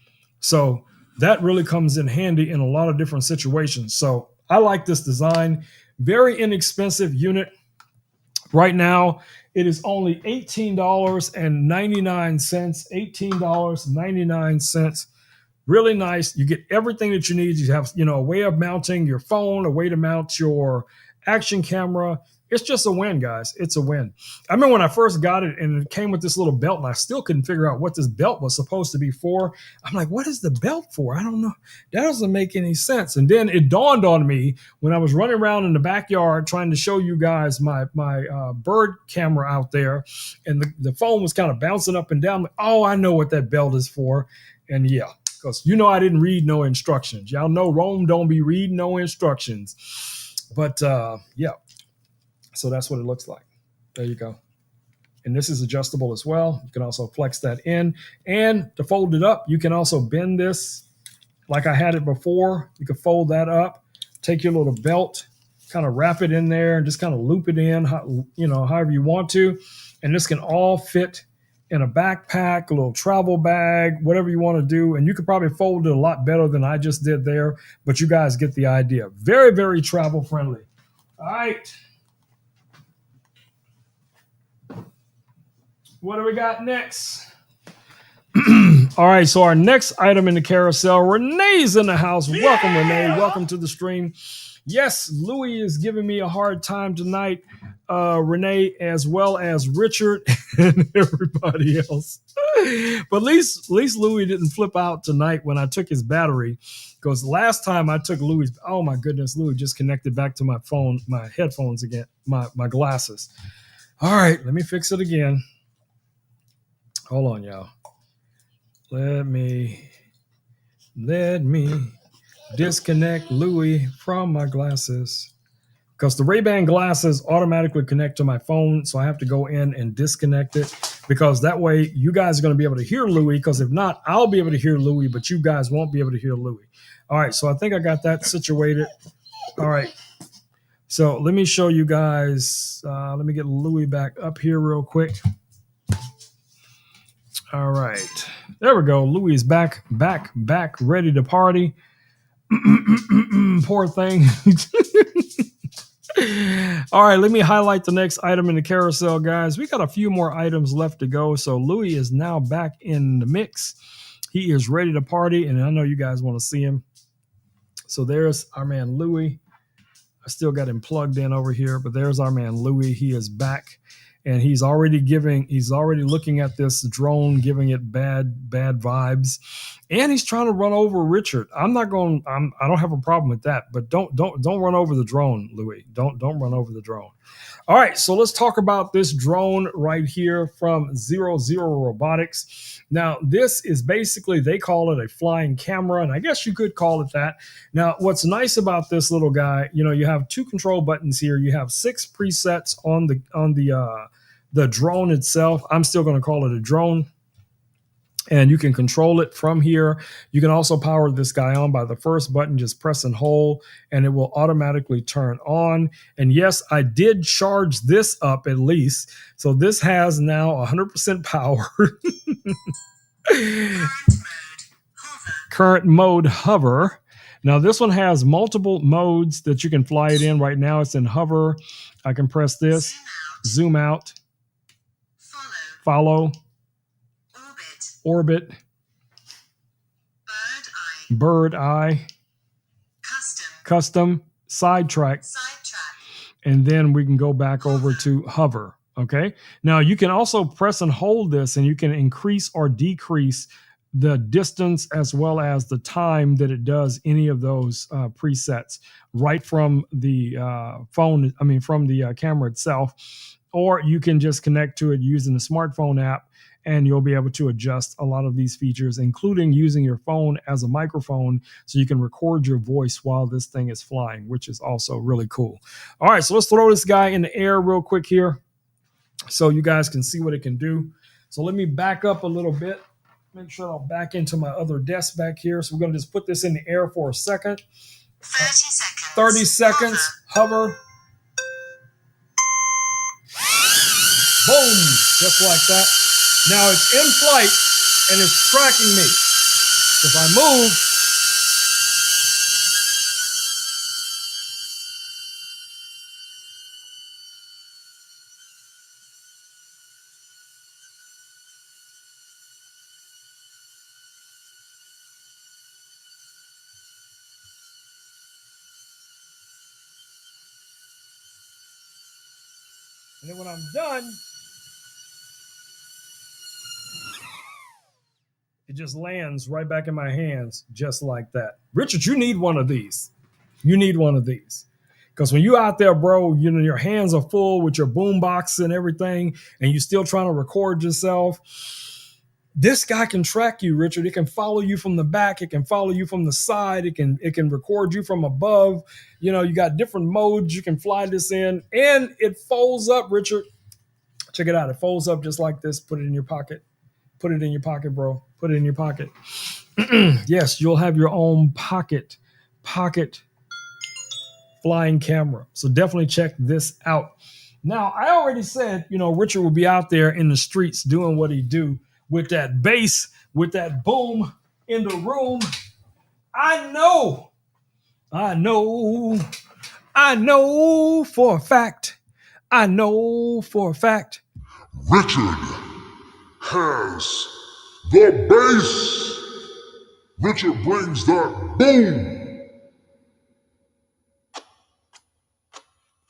So that really comes in handy in a lot of different situations. So I like this design. Very inexpensive unit. Right now, it is only $18.99. $18.99. Really nice. You get everything that you need. You have, a way of mounting your phone, a way to mount your action camera. It's just a win, guys. It's a win. I remember when I first got it and it came with this little belt, and I still couldn't figure out what this belt was supposed to be for. I'm like, what is the belt for? I don't know. That doesn't make any sense. And then it dawned on me when I was running around in the backyard trying to show you guys my bird camera out there, and the phone was kind of bouncing up and down. Like, oh, I know what that belt is for. And yeah, because I didn't read no instructions. Y'all know Rome don't be reading no instructions. But yeah, so that's what it looks like. There you go. And this is adjustable as well. You can also flex that in. And to fold it up, you can also bend this like I had it before. You can fold that up, take your little belt, kind of wrap it in there and just kind of loop it in, however you want to. And this can all fit in a backpack, a little travel bag, whatever you want to do. And you could probably fold it a lot better than I just did there, but you guys get the idea. Very, very travel friendly. All right. What do we got next? All right, so our next item in the carousel, Renee's in the house. Yeah! Welcome, Renee. Welcome to the stream. Yes, Louis is giving me a hard time tonight, Renee, as well as Richard and everybody else. But at least Louis didn't flip out tonight when I took his battery, because last time I took Louis, oh my goodness, Louis just connected back to my phone, my headphones again, my glasses. All right, let me fix it again. Hold on, y'all. Let me disconnect Louis from my glasses, because the Ray-Ban glasses automatically connect to my phone. So I have to go in and disconnect it, because that way you guys are going to be able to hear Louis, because if not, I'll be able to hear Louis, but you guys won't be able to hear Louis. All right. So I think I got that situated. All right. So let me show you guys. Let me get Louis back up here real quick. All right, there we go. Louis is back, ready to party. Poor thing. All right, let me highlight the next item in the carousel, guys. We got a few more items left to go. So Louis is now back in the mix. He is ready to party, and I know you guys want to see him. So there's our man Louis. I still got him plugged in over here, but there's our man Louis. He is back. And he's already looking at this drone, giving it bad vibes. And he's trying to run over Richard. I don't have a problem with that, but don't run over the drone, Louis. Don't run over the drone. All right, so let's talk about this drone right here from 00 Robotics. Now, this is basically, they call it a flying camera, and I guess you could call it that. Now, what's nice about this little guy, you have two control buttons here. You have 6 presets on the drone itself. I'm still going to call it a drone. And you can control it from here. You can also power this guy on by the first button, just press and hold, and it will automatically turn on. And yes, I did charge this up at least. So this has now 100% power. Current mode, hover. Now this one has multiple modes that you can fly it in. Right now it's in hover. I can press this, zoom out, follow. Orbit, bird eye, custom, sidetrack, and then we can go back over to hover. Okay. Now you can also press and hold this, and you can increase or decrease the distance as well as the time that it does any of those presets right from the phone. From the camera itself, or you can just connect to it using the smartphone app. And you'll be able to adjust a lot of these features, including using your phone as a microphone so you can record your voice while this thing is flying, which is also really cool. All right, so let's throw this guy in the air real quick here so you guys can see what it can do. So let me back up a little bit. Make sure I'll back into my other desk back here. So we're going to just put this in the air for a second. 30 seconds. 30 seconds. Hover. Boom. Just like that. Now it's in flight. and it's tracking me. If I move, and then when I'm done, it just lands right back in my hands just like that. Richard, you need one of these. You need one of these. Because when you out there, bro, you know, your hands are full with your boombox and everything, and you're still trying to record yourself. This guy can track you, Richard. It can follow you from the back. It can follow you from the side. It can record you from above. You know, you got different modes you can fly this in, and it folds up, Richard. Check it out. It folds up just like this. Put it in your pocket. Put it in your pocket, bro. Put it in your pocket. Yes, you'll have your own pocket flying camera. So definitely check this out. Now, I already said, you know, Richard will be out there in the streets doing what he do with that bass, with that boom in the room. I know for a fact. Richard has the bass. Richard brings that boom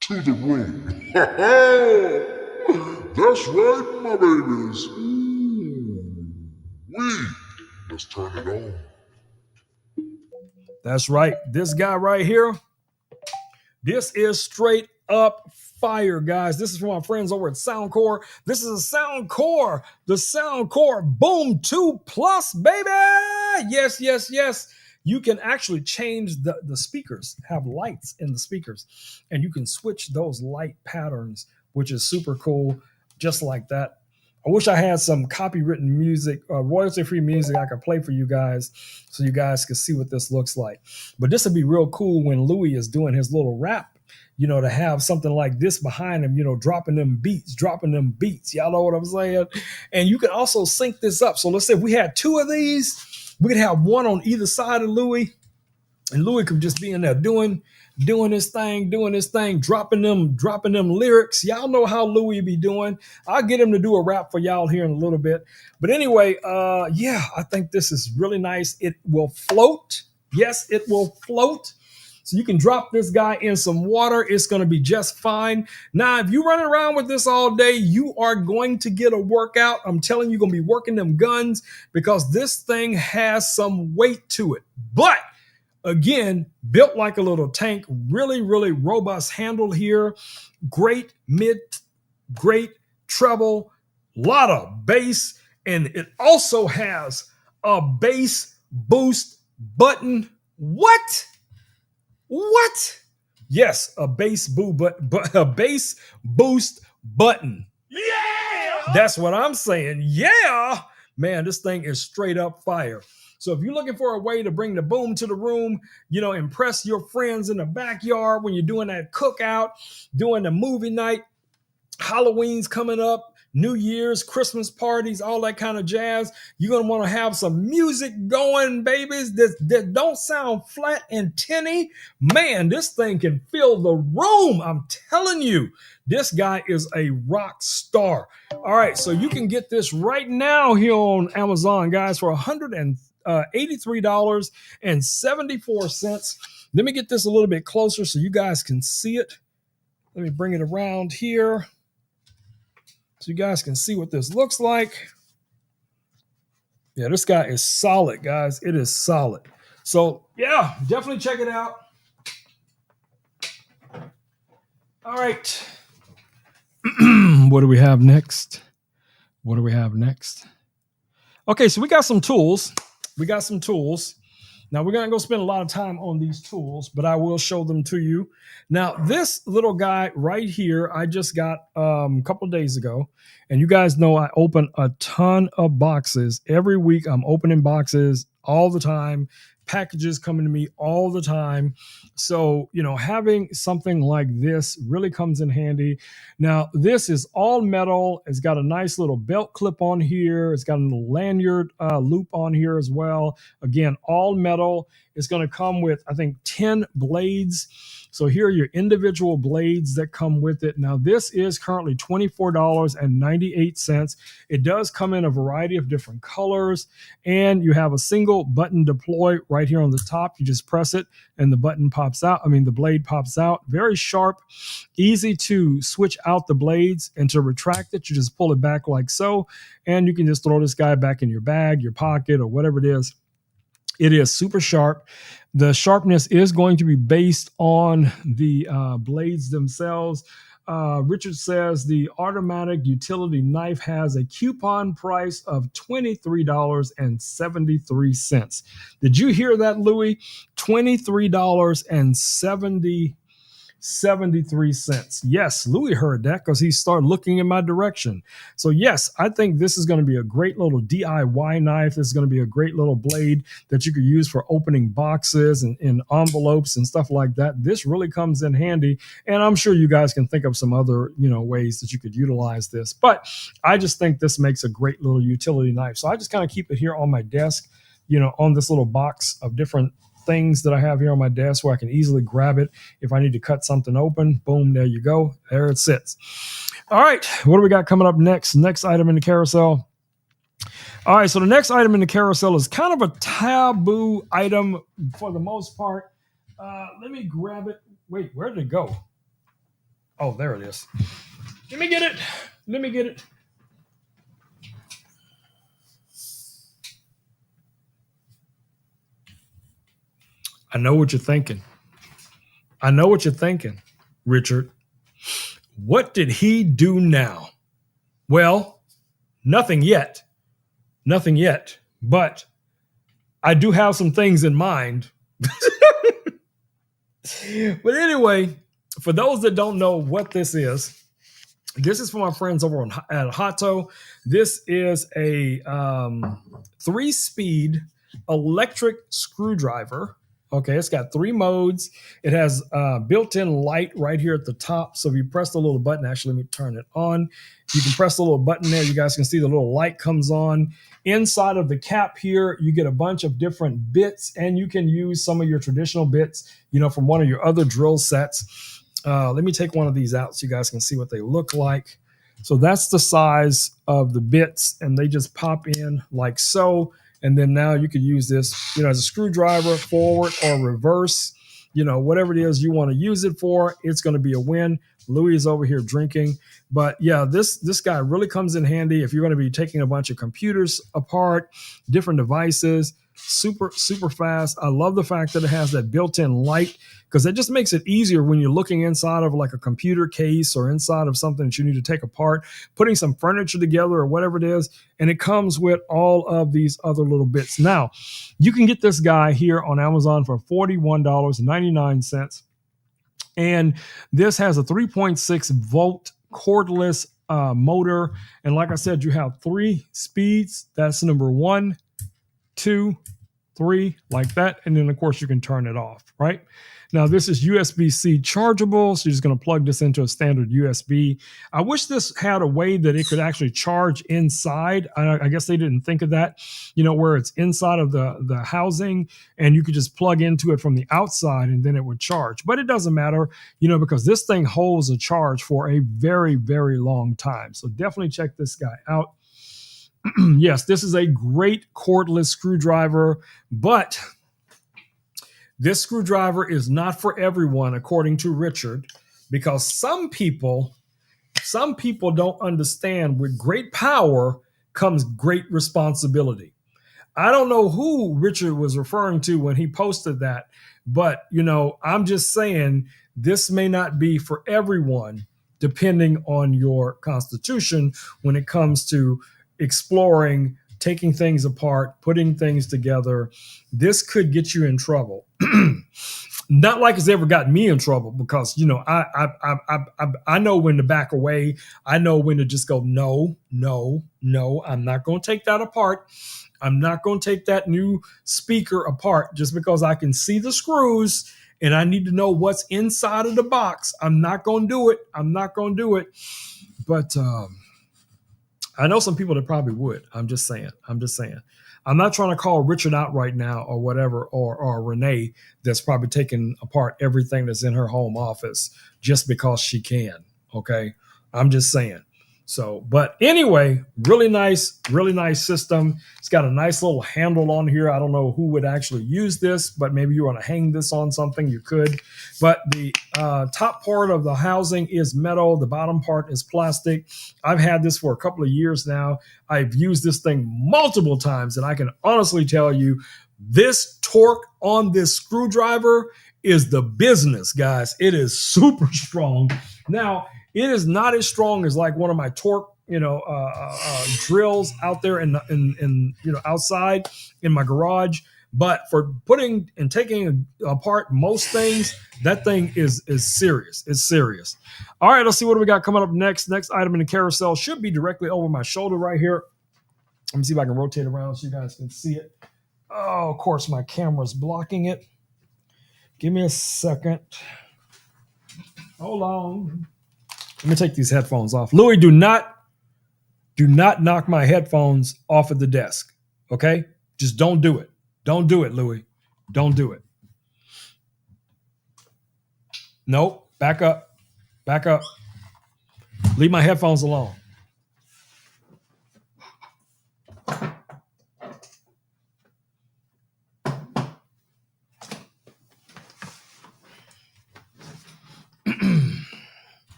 to the room. That's right, my babies. Let's turn it on. That's right. This guy right here, this is straight up fire, guys. This is from our friends over at Soundcore. This is a Soundcore, the Soundcore Boom 2 Plus, baby. Yes. You can actually change the speakers, have lights in the speakers, and you can switch those light patterns, which is super cool, just like that. I wish I had some copywritten music, royalty-free music I could play for you guys so you guys could see what this looks like. But this would be real cool when Louis is doing his little rap, you know, to have something like this behind him, you know, dropping them beats. Y'all know what I'm saying? And you can also sync this up. So let's say if we had two of these, we could have one on either side of Louis, and Louis could just be in there doing his thing, dropping them lyrics. Y'all know how Louis be doing. I'll get him to do a rap for y'all here in a little bit. But anyway, yeah, I think this is really nice. It will float. Yes, it will float. So you can drop this guy in some water. It's going to be just fine. Now, if you're running around with this all day, you are going to get a workout. I'm telling you, you're going to be working them guns because this thing has some weight to it. But again, built like a little tank, really robust handle here. Great mid, great treble, lot of bass. And it also has a bass boost button. What? Yes, a bass boost button. Yeah! That's what I'm saying. Yeah! Man, this thing is straight up fire. So if you're looking for a way to bring the boom to the room, you know, impress your friends in the backyard when you're doing that cookout, doing the movie night, Halloween's coming up, New Year's, Christmas parties, all that kind of jazz. You're going to want to have some music going, babies, that don't sound flat and tinny. Man, this thing can fill the room. I'm telling you, this guy is a rock star. All right, so you can get this right now here on Amazon, guys, for $183.74. Let me get this a little bit closer so you guys can see it. Let me bring it around here so you guys can see what this looks like. Yeah, this guy is solid, guys. It is solid. So, yeah, definitely check it out. All right. What do we have next? Okay, so we got some tools. Now, we're going to go spend a lot of time on these tools, but I will show them to you. Now, this little guy right here, I just got a couple of days ago. And you guys know I open a ton of boxes. Every week, I'm opening boxes all the time, packages coming to me all the time. So, having something like this really comes in handy. Now, this is all metal. It's got a nice little belt clip on here. It's got a little lanyard loop on here as well. Again, all metal. It's going to come with, I think, 10 blades. So here are your individual blades that come with it. Now, this is currently $24.98. It does come in a variety of different colors, and you have a single button deploy right here on the top. You just press it and the button pops out. The blade pops out. Very sharp, easy to switch out the blades, and to retract it, you just pull it back like so, and you can just throw this guy back in your bag, your pocket, or whatever it is. It is super sharp. The sharpness is going to be based on the blades themselves. Richard says the automatic utility knife has a coupon price of $23.73. Did you hear that, Louis? $23.73. Yes, Louis heard that because he started looking in my direction. So yes, I think this is going to be a great little DIY knife. This is going to be a great little blade that you could use for opening boxes and envelopes and stuff like that. This really comes in handy, and I'm sure you guys can think of some other ways that you could utilize this. But I just think this makes a great little utility knife. So I just kind of keep it here on my desk, on this little box of different things that I have here on my desk where I can easily grab it if I need to cut something open. Boom, there you go. There it sits. All right, what do we got coming up next? Next item in the carousel. All right, so the next item in the carousel is kind of a taboo item for the most part. Let me grab it. Wait, where did it go? Oh, there it is. Let me get it. I know what you're thinking. Richard. What did he do now? Well, nothing yet. But I do have some things in mind. But anyway, for those that don't know what this is for my friends over at Hato. This is a 3-speed electric screwdriver. Okay, it's got 3 modes. It has built-in light right here at the top. So if you press the little button, actually, let me turn it on. You can press the little button there. You guys can see the little light comes on. Inside of the cap here, you get a bunch of different bits, and you can use some of your traditional bits, from one of your other drill sets. Let me take one of these out so you guys can see what they look like. So that's the size of the bits, and they just pop in like so. And then now you could use this, as a screwdriver, forward or reverse, whatever it is you want to use it for, it's going to be a win. Louis is over here drinking. But yeah, this guy really comes in handy if you're going to be taking a bunch of computers apart, different devices. Super, super fast. I love the fact that it has that built-in light, because it just makes it easier when you're looking inside of like a computer case or inside of something that you need to take apart, putting some furniture together or whatever it is. And it comes with all of these other little bits. Now, you can get this guy here on Amazon for $41.99. And this has a 3.6 volt cordless motor. And like I said, you have 3 speeds. That's number 1, 2, 3, like that. And then, of course, you can turn it off, right? Now, this is USB-C chargeable, so you're just going to plug this into a standard USB. I wish this had a way that it could actually charge inside. I guess they didn't think of that, where it's inside of the housing, and you could just plug into it from the outside, and then it would charge. But it doesn't matter, because this thing holds a charge for a very, very long time. So definitely check this guy out. Yes, this is a great cordless screwdriver, but this screwdriver is not for everyone, according to Richard, because some people don't understand with great power comes great responsibility. I don't know who Richard was referring to when he posted that, but I'm just saying this may not be for everyone, depending on your constitution when it comes to exploring, taking things apart, putting things together. This could get you in trouble. Not like it's ever gotten me in trouble because, you know, I know when to back away. I know when to just go, no, no, no, I'm not going to take that apart. I'm not going to take that new speaker apart just because I can see the screws and I need to know what's inside of the box. I'm not going to do it. I'm not going to do it. But I know some people that probably would. I'm just saying. I'm not trying to call Richard out right now or whatever, or Renee that's probably taking apart everything that's in her home office just because she can. Okay. I'm just saying. So, but anyway, really nice system. It's got a nice little handle on here. I don't know who would actually use this, but maybe you want to hang this on something, you could. But the top part of the housing is metal. The bottom part is plastic. I've had this for a couple of years now. I've used this thing multiple times, and I can honestly tell you this torque on this screwdriver is the business, guys. It is super strong. Now, it is not as strong as like one of my torque, drills out there in outside in my garage. But for putting and taking apart most things, that thing is serious. It's serious. All right, let's see what we got coming up next. Next item in the carousel should be directly over my shoulder right here. Let me see if I can rotate around so you guys can see it. Oh, of course, my camera's blocking it. Give me a second. Hold on. Let me take these headphones off. Louis, do not knock my headphones off of the desk. Okay? Just don't do it. Don't do it, Louis. Don't do it. Nope. Back up. Back up. Leave my headphones alone.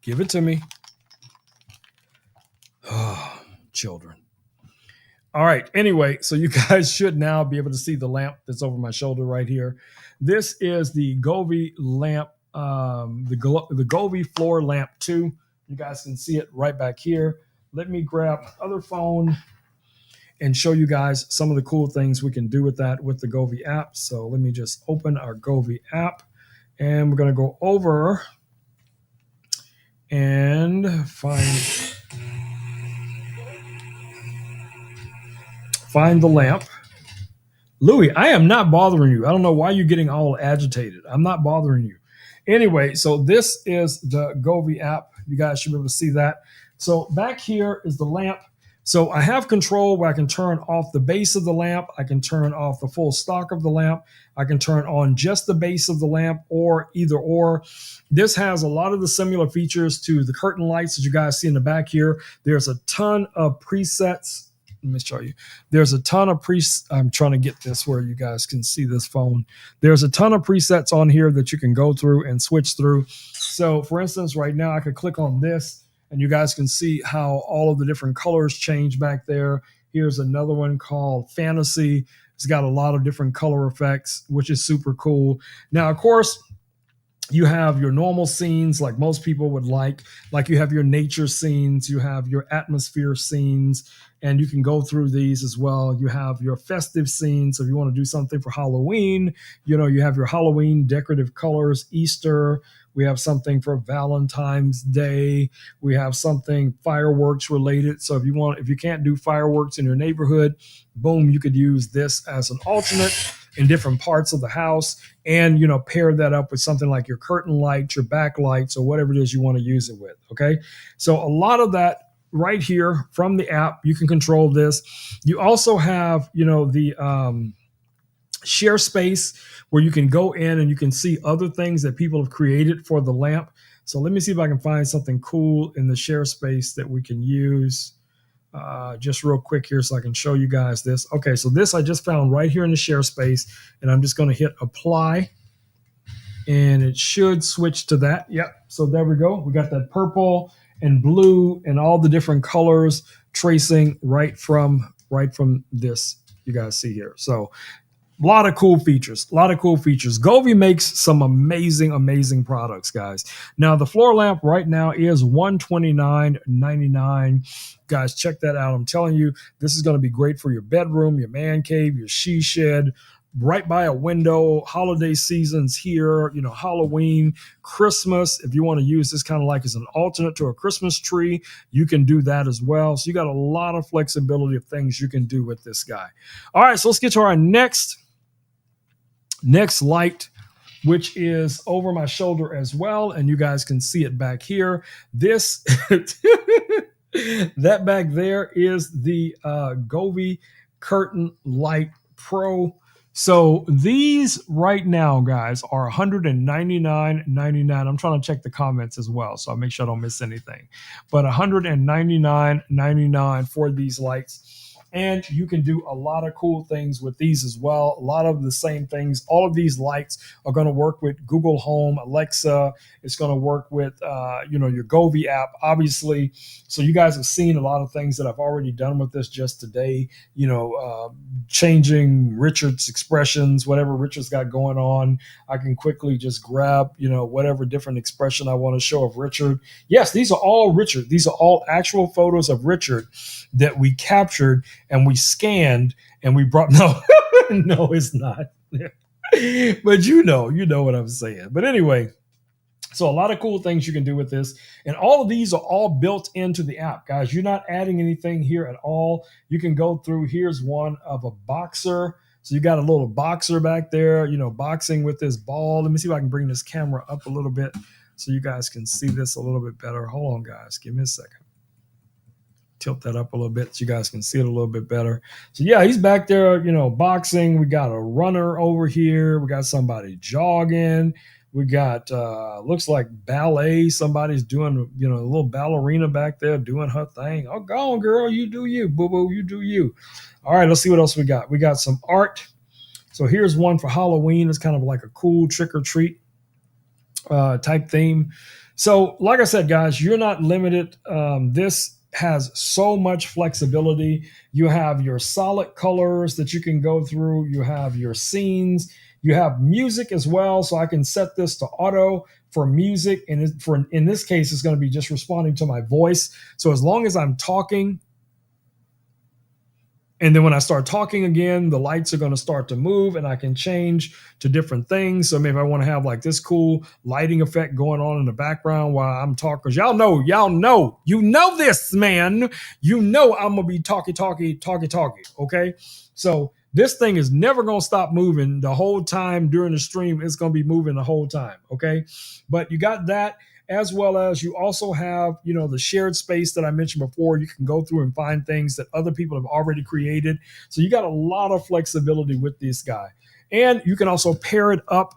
Give it to me. Oh, children. All right. Anyway, so you guys should now be able to see the lamp that's over my shoulder right here. This is the Govee lamp, the Govee floor lamp 2. You guys can see it right back here. Let me grab my other phone and show you guys some of the cool things we can do with that with the Govee app. So let me just open our Govee app, and we're going to go over and find the lamp. Louis, I am not bothering you. I don't know why you're getting all agitated. I'm not bothering you. Anyway, so this is the Govee app. You guys should be able to see that. So back here is the lamp. So I have control where I can turn off the base of the lamp. I can turn off the full stock of the lamp. I can turn on just the base of the lamp, or either or. This has a lot of the similar features to the curtain lights that you guys see in the back here. There's a ton of presets. Let me show you. There's a ton of I'm trying to get this where you guys can see this phone. There's a ton of presets on here that you can go through and switch through. So for instance, right now I could click on this and you guys can see how all of the different colors change back there. Here's another one called Fantasy. It's got a lot of different color effects, which is super cool. Now, of course, you have your normal scenes like most people would like you have your nature scenes, you have your atmosphere scenes, and you can go through these as well. You have your festive scenes. So if you want to do something for Halloween, you have your Halloween decorative colors, Easter. We have something for Valentine's Day. We have something fireworks related. So if you can't do fireworks in your neighborhood, boom, you could use this as an alternate in different parts of the house, and pair that up with something like your curtain lights, your backlights, or whatever it is you want to use it with. Okay, so a lot of that right here from the app, you can control this. You also have the share space where you can go in and you can see other things that people have created for the lamp. So let me see if I can find something cool in the share space that we can use. Just real quick here so I can show you guys this. Okay, so this I just found right here in the share space, and I'm just going to hit apply, and it should switch to that. Yep, so there we go. We got that purple and blue and all the different colors tracing right from this you guys see here. So a lot of cool features. Govee makes some amazing products, guys. Now, the floor lamp right now is $129.99. Guys, check that out. I'm telling you, this is going to be great for your bedroom, your man cave, your she shed, right by a window. Holiday seasons here, Halloween, Christmas. If you want to use this kind of like as an alternate to a Christmas tree, you can do that as well. So you got a lot of flexibility of things you can do with this guy. All right, so let's get to our next light, which is over my shoulder as well. And you guys can see it back here. This, that back there is the Govee Curtain Light Pro. So these right now, guys, are $199.99. I'm trying to check the comments as well, so I'll make sure I don't miss anything. But $199.99 for these lights. And you can do a lot of cool things with these as well. A lot of the same things. All of these lights are going to work with Google Home, Alexa. It's going to work with, your Govee app, obviously. So you guys have seen a lot of things that I've already done with this just today. Changing Richard's expressions, whatever Richard's got going on. I can quickly just grab, whatever different expression I want to show of Richard. Yes, these are all Richard. These are all actual photos of Richard that we captured and we scanned and we brought. No, no, it's not. But you know what I'm saying. But anyway, so a lot of cool things you can do with this. And all of these are all built into the app, guys. You're not adding anything here at all. You can go through. Here's one of a boxer. So you got a little boxer back there, boxing with this ball. Let me see if I can bring this camera up a little bit so you guys can see this a little bit better. Hold on, guys. Give me a second. Tilt that up a little bit so you guys can see it a little bit better. So yeah, he's back there, boxing. We got a runner over here. We got somebody jogging. We got looks like ballet. Somebody's doing, a little ballerina back there doing her thing. Oh, go on, girl. You do you. Boo-boo, you do you. All right, let's see what else we got. We got some art. So here's one for Halloween. It's kind of like a cool trick-or-treat type theme. So like I said, guys, you're not limited. This has so much flexibility. You have your solid colors that you can go through. You have your scenes. You have music as well. So I can set this to auto for music. And in this case, it's going to be just responding to my voice. So as long as I'm talking, and then when I start talking again, the lights are going to start to move and I can change to different things. So maybe I want to have like this cool lighting effect going on in the background while I'm talking. Because y'all know this, man. I'm going to be talkie. Okay. So this thing is never going to stop moving the whole time during the stream. It's going to be moving the whole time. Okay. But you got that. As well as you also have, the shared space that I mentioned before. You can go through and find things that other people have already created. So you got a lot of flexibility with this guy. And you can also pair it up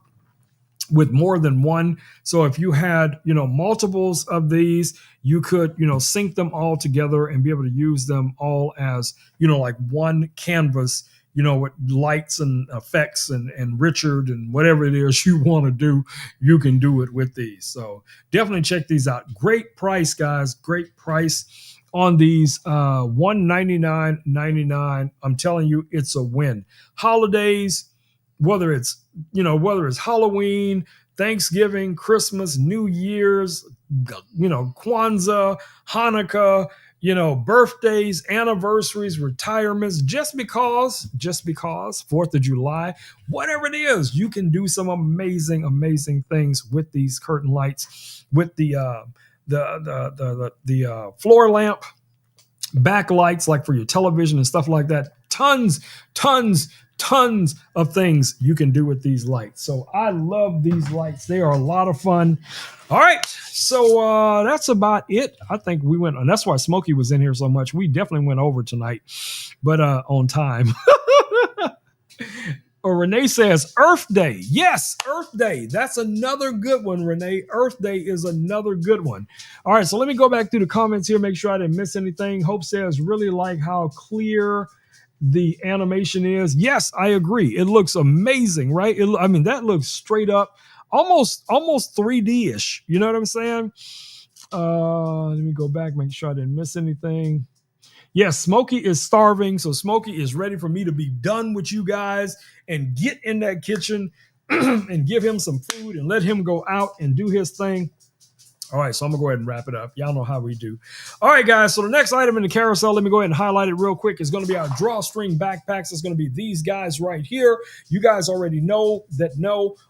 with more than one. So if you had, multiples of these, you could, sync them all together and be able to use them all as, like one canvas, with lights and effects and Richard and whatever it is you want to do, you can do it with these. So definitely check these out. Great price, guys. Great price on these. $199.99. I'm telling you, it's a win. Holidays, whether it's Halloween, Thanksgiving, Christmas, New Year's, Kwanzaa, Hanukkah, birthdays, anniversaries, retirements, just because, 4th of July, whatever it is, you can do some amazing things with these curtain lights, with the floor lamp backlights, like for your television and stuff like that. Tons of things you can do with these lights. So I love these lights. They are a lot of fun. All right. So that's about it. I think we went, and that's why Smokey was in here so much. We definitely went over tonight, but on time. Or Renee says Earth Day. Yes, Earth Day. That's another good one, Renee. Earth Day is another good one. All right, so let me go back through the comments here, make sure I didn't miss anything. Hope says really like how clear the animation is. Yes, I agree. It looks amazing, right? That looks straight up, almost 3D-ish. You know what I'm saying? Let me go back, make sure I didn't miss anything. Yes, Smokey is starving, so Smokey is ready for me to be done with you guys and get in that kitchen and give him some food and let him go out and do his thing. All right, so I'm gonna go ahead and wrap it up. Y'all know how we do. All right, guys. So the next item in the carousel, let me go ahead and highlight it real quick. Is going to be our drawstring backpacks. It's going to be these guys right here. You guys already know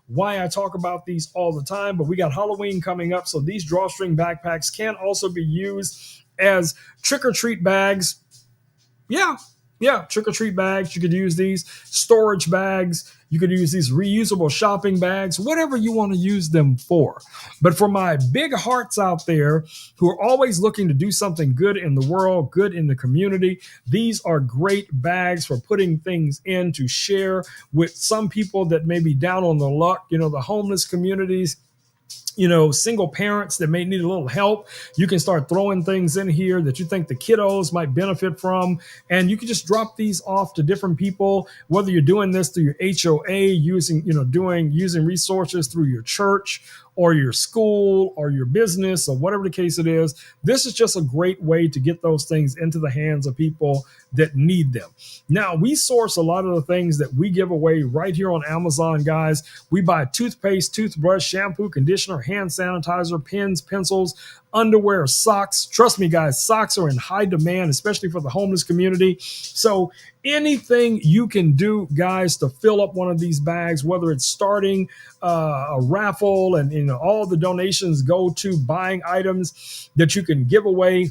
why I talk about these all the time. But we got Halloween coming up, so these drawstring backpacks can also be used as trick or treat bags. Yeah, trick or treat bags. You could use these storage bags. You could use these reusable shopping bags, whatever you want to use them for. But for my big hearts out there who are always looking to do something good in the world, good in the community, these are great bags for putting things in to share with some people that may be down on the luck, the homeless communities, single parents that may need a little help. You can start throwing things in here that you think the kiddos might benefit from, and you can just drop these off to different people, whether you're doing this through your HOA, using resources through your church or your school or your business or whatever the case it is. This is just a great way to get those things into the hands of people that need them. Now, we source a lot of the things that we give away right here on Amazon, guys. We buy toothpaste, toothbrush, shampoo, conditioner, hand sanitizer, pens, pencils, underwear, socks. Trust me, guys, socks are in high demand, especially for the homeless community. So anything you can do, guys, to fill up one of these bags, whether it's starting a raffle and all the donations go to buying items that you can give away,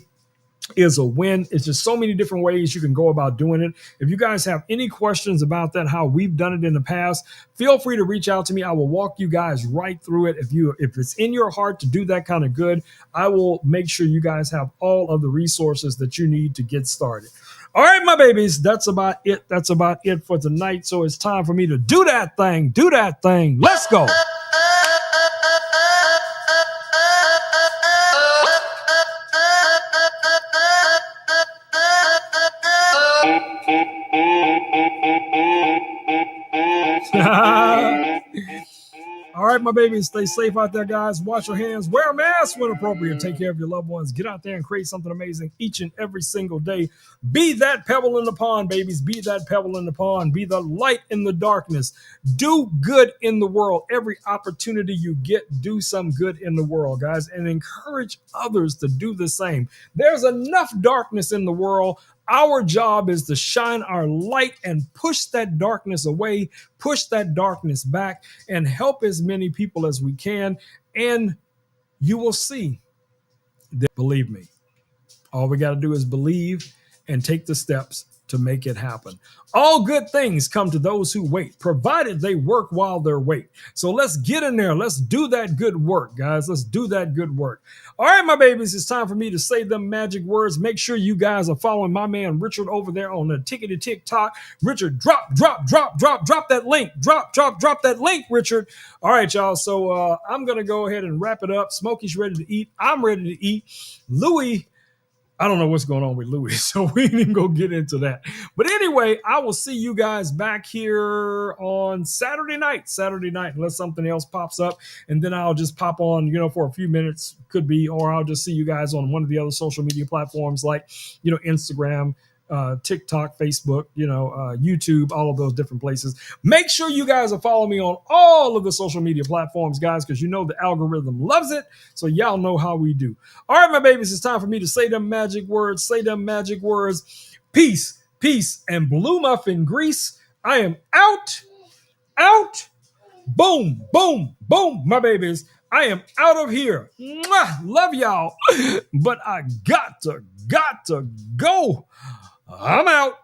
is a win. It's just so many different ways you can go about doing it. If you guys have any questions about that, how we've done it in the past, feel free to reach out to me. I will walk you guys right through it. If it's in your heart to do that kind of good, I will make sure you guys have all of the resources that you need to get started. All right, my babies, that's about it. That's about it for tonight. So it's time for me to do that thing. Do that thing. Let's go. All right, my babies, stay safe out there, guys. Wash your hands, wear a mask when appropriate, take care of your loved ones. Get out there and create something amazing each and every single day. Be that pebble in the pond, babies. Be that pebble in the pond. Be the light in the darkness. Do good in the world. Every opportunity you get, do some good in the world, guys, and encourage others to do the same. There's enough darkness in the world. Our job is to shine our light and push that darkness away, push that darkness back, and help as many people as we can. And you will see that, believe me, all we got to do is believe and take the steps to make it happen. All good things come to those who wait, provided they work while they wait. So let's get in there. Let's do that good work, guys. Let's do that good work. All right, my babies, it's time for me to say them magic words. Make sure you guys are following my man Richard over there on the Tickety TikTok. Richard, drop that link. Drop that link, Richard. All right, y'all. So I'm going to go ahead and wrap it up. Smokey's ready to eat. I'm ready to eat. Louie, I don't know what's going on with Louis, so we ain't even go get into that. But anyway, I will see you guys back here on Saturday night, unless something else pops up. And then I'll just pop on, for a few minutes, could be, or I'll just see you guys on one of the other social media platforms like, Instagram, TikTok, Facebook, YouTube, all of those different places. Make sure you guys are following me on all of the social media platforms, guys, because the algorithm loves it. So y'all know how we do. All right, my babies, it's time for me to say them magic words. Peace, and blue muffin grease. I am out. Boom, my babies. I am out of here. Mwah, love y'all. But I got to go. I'm out.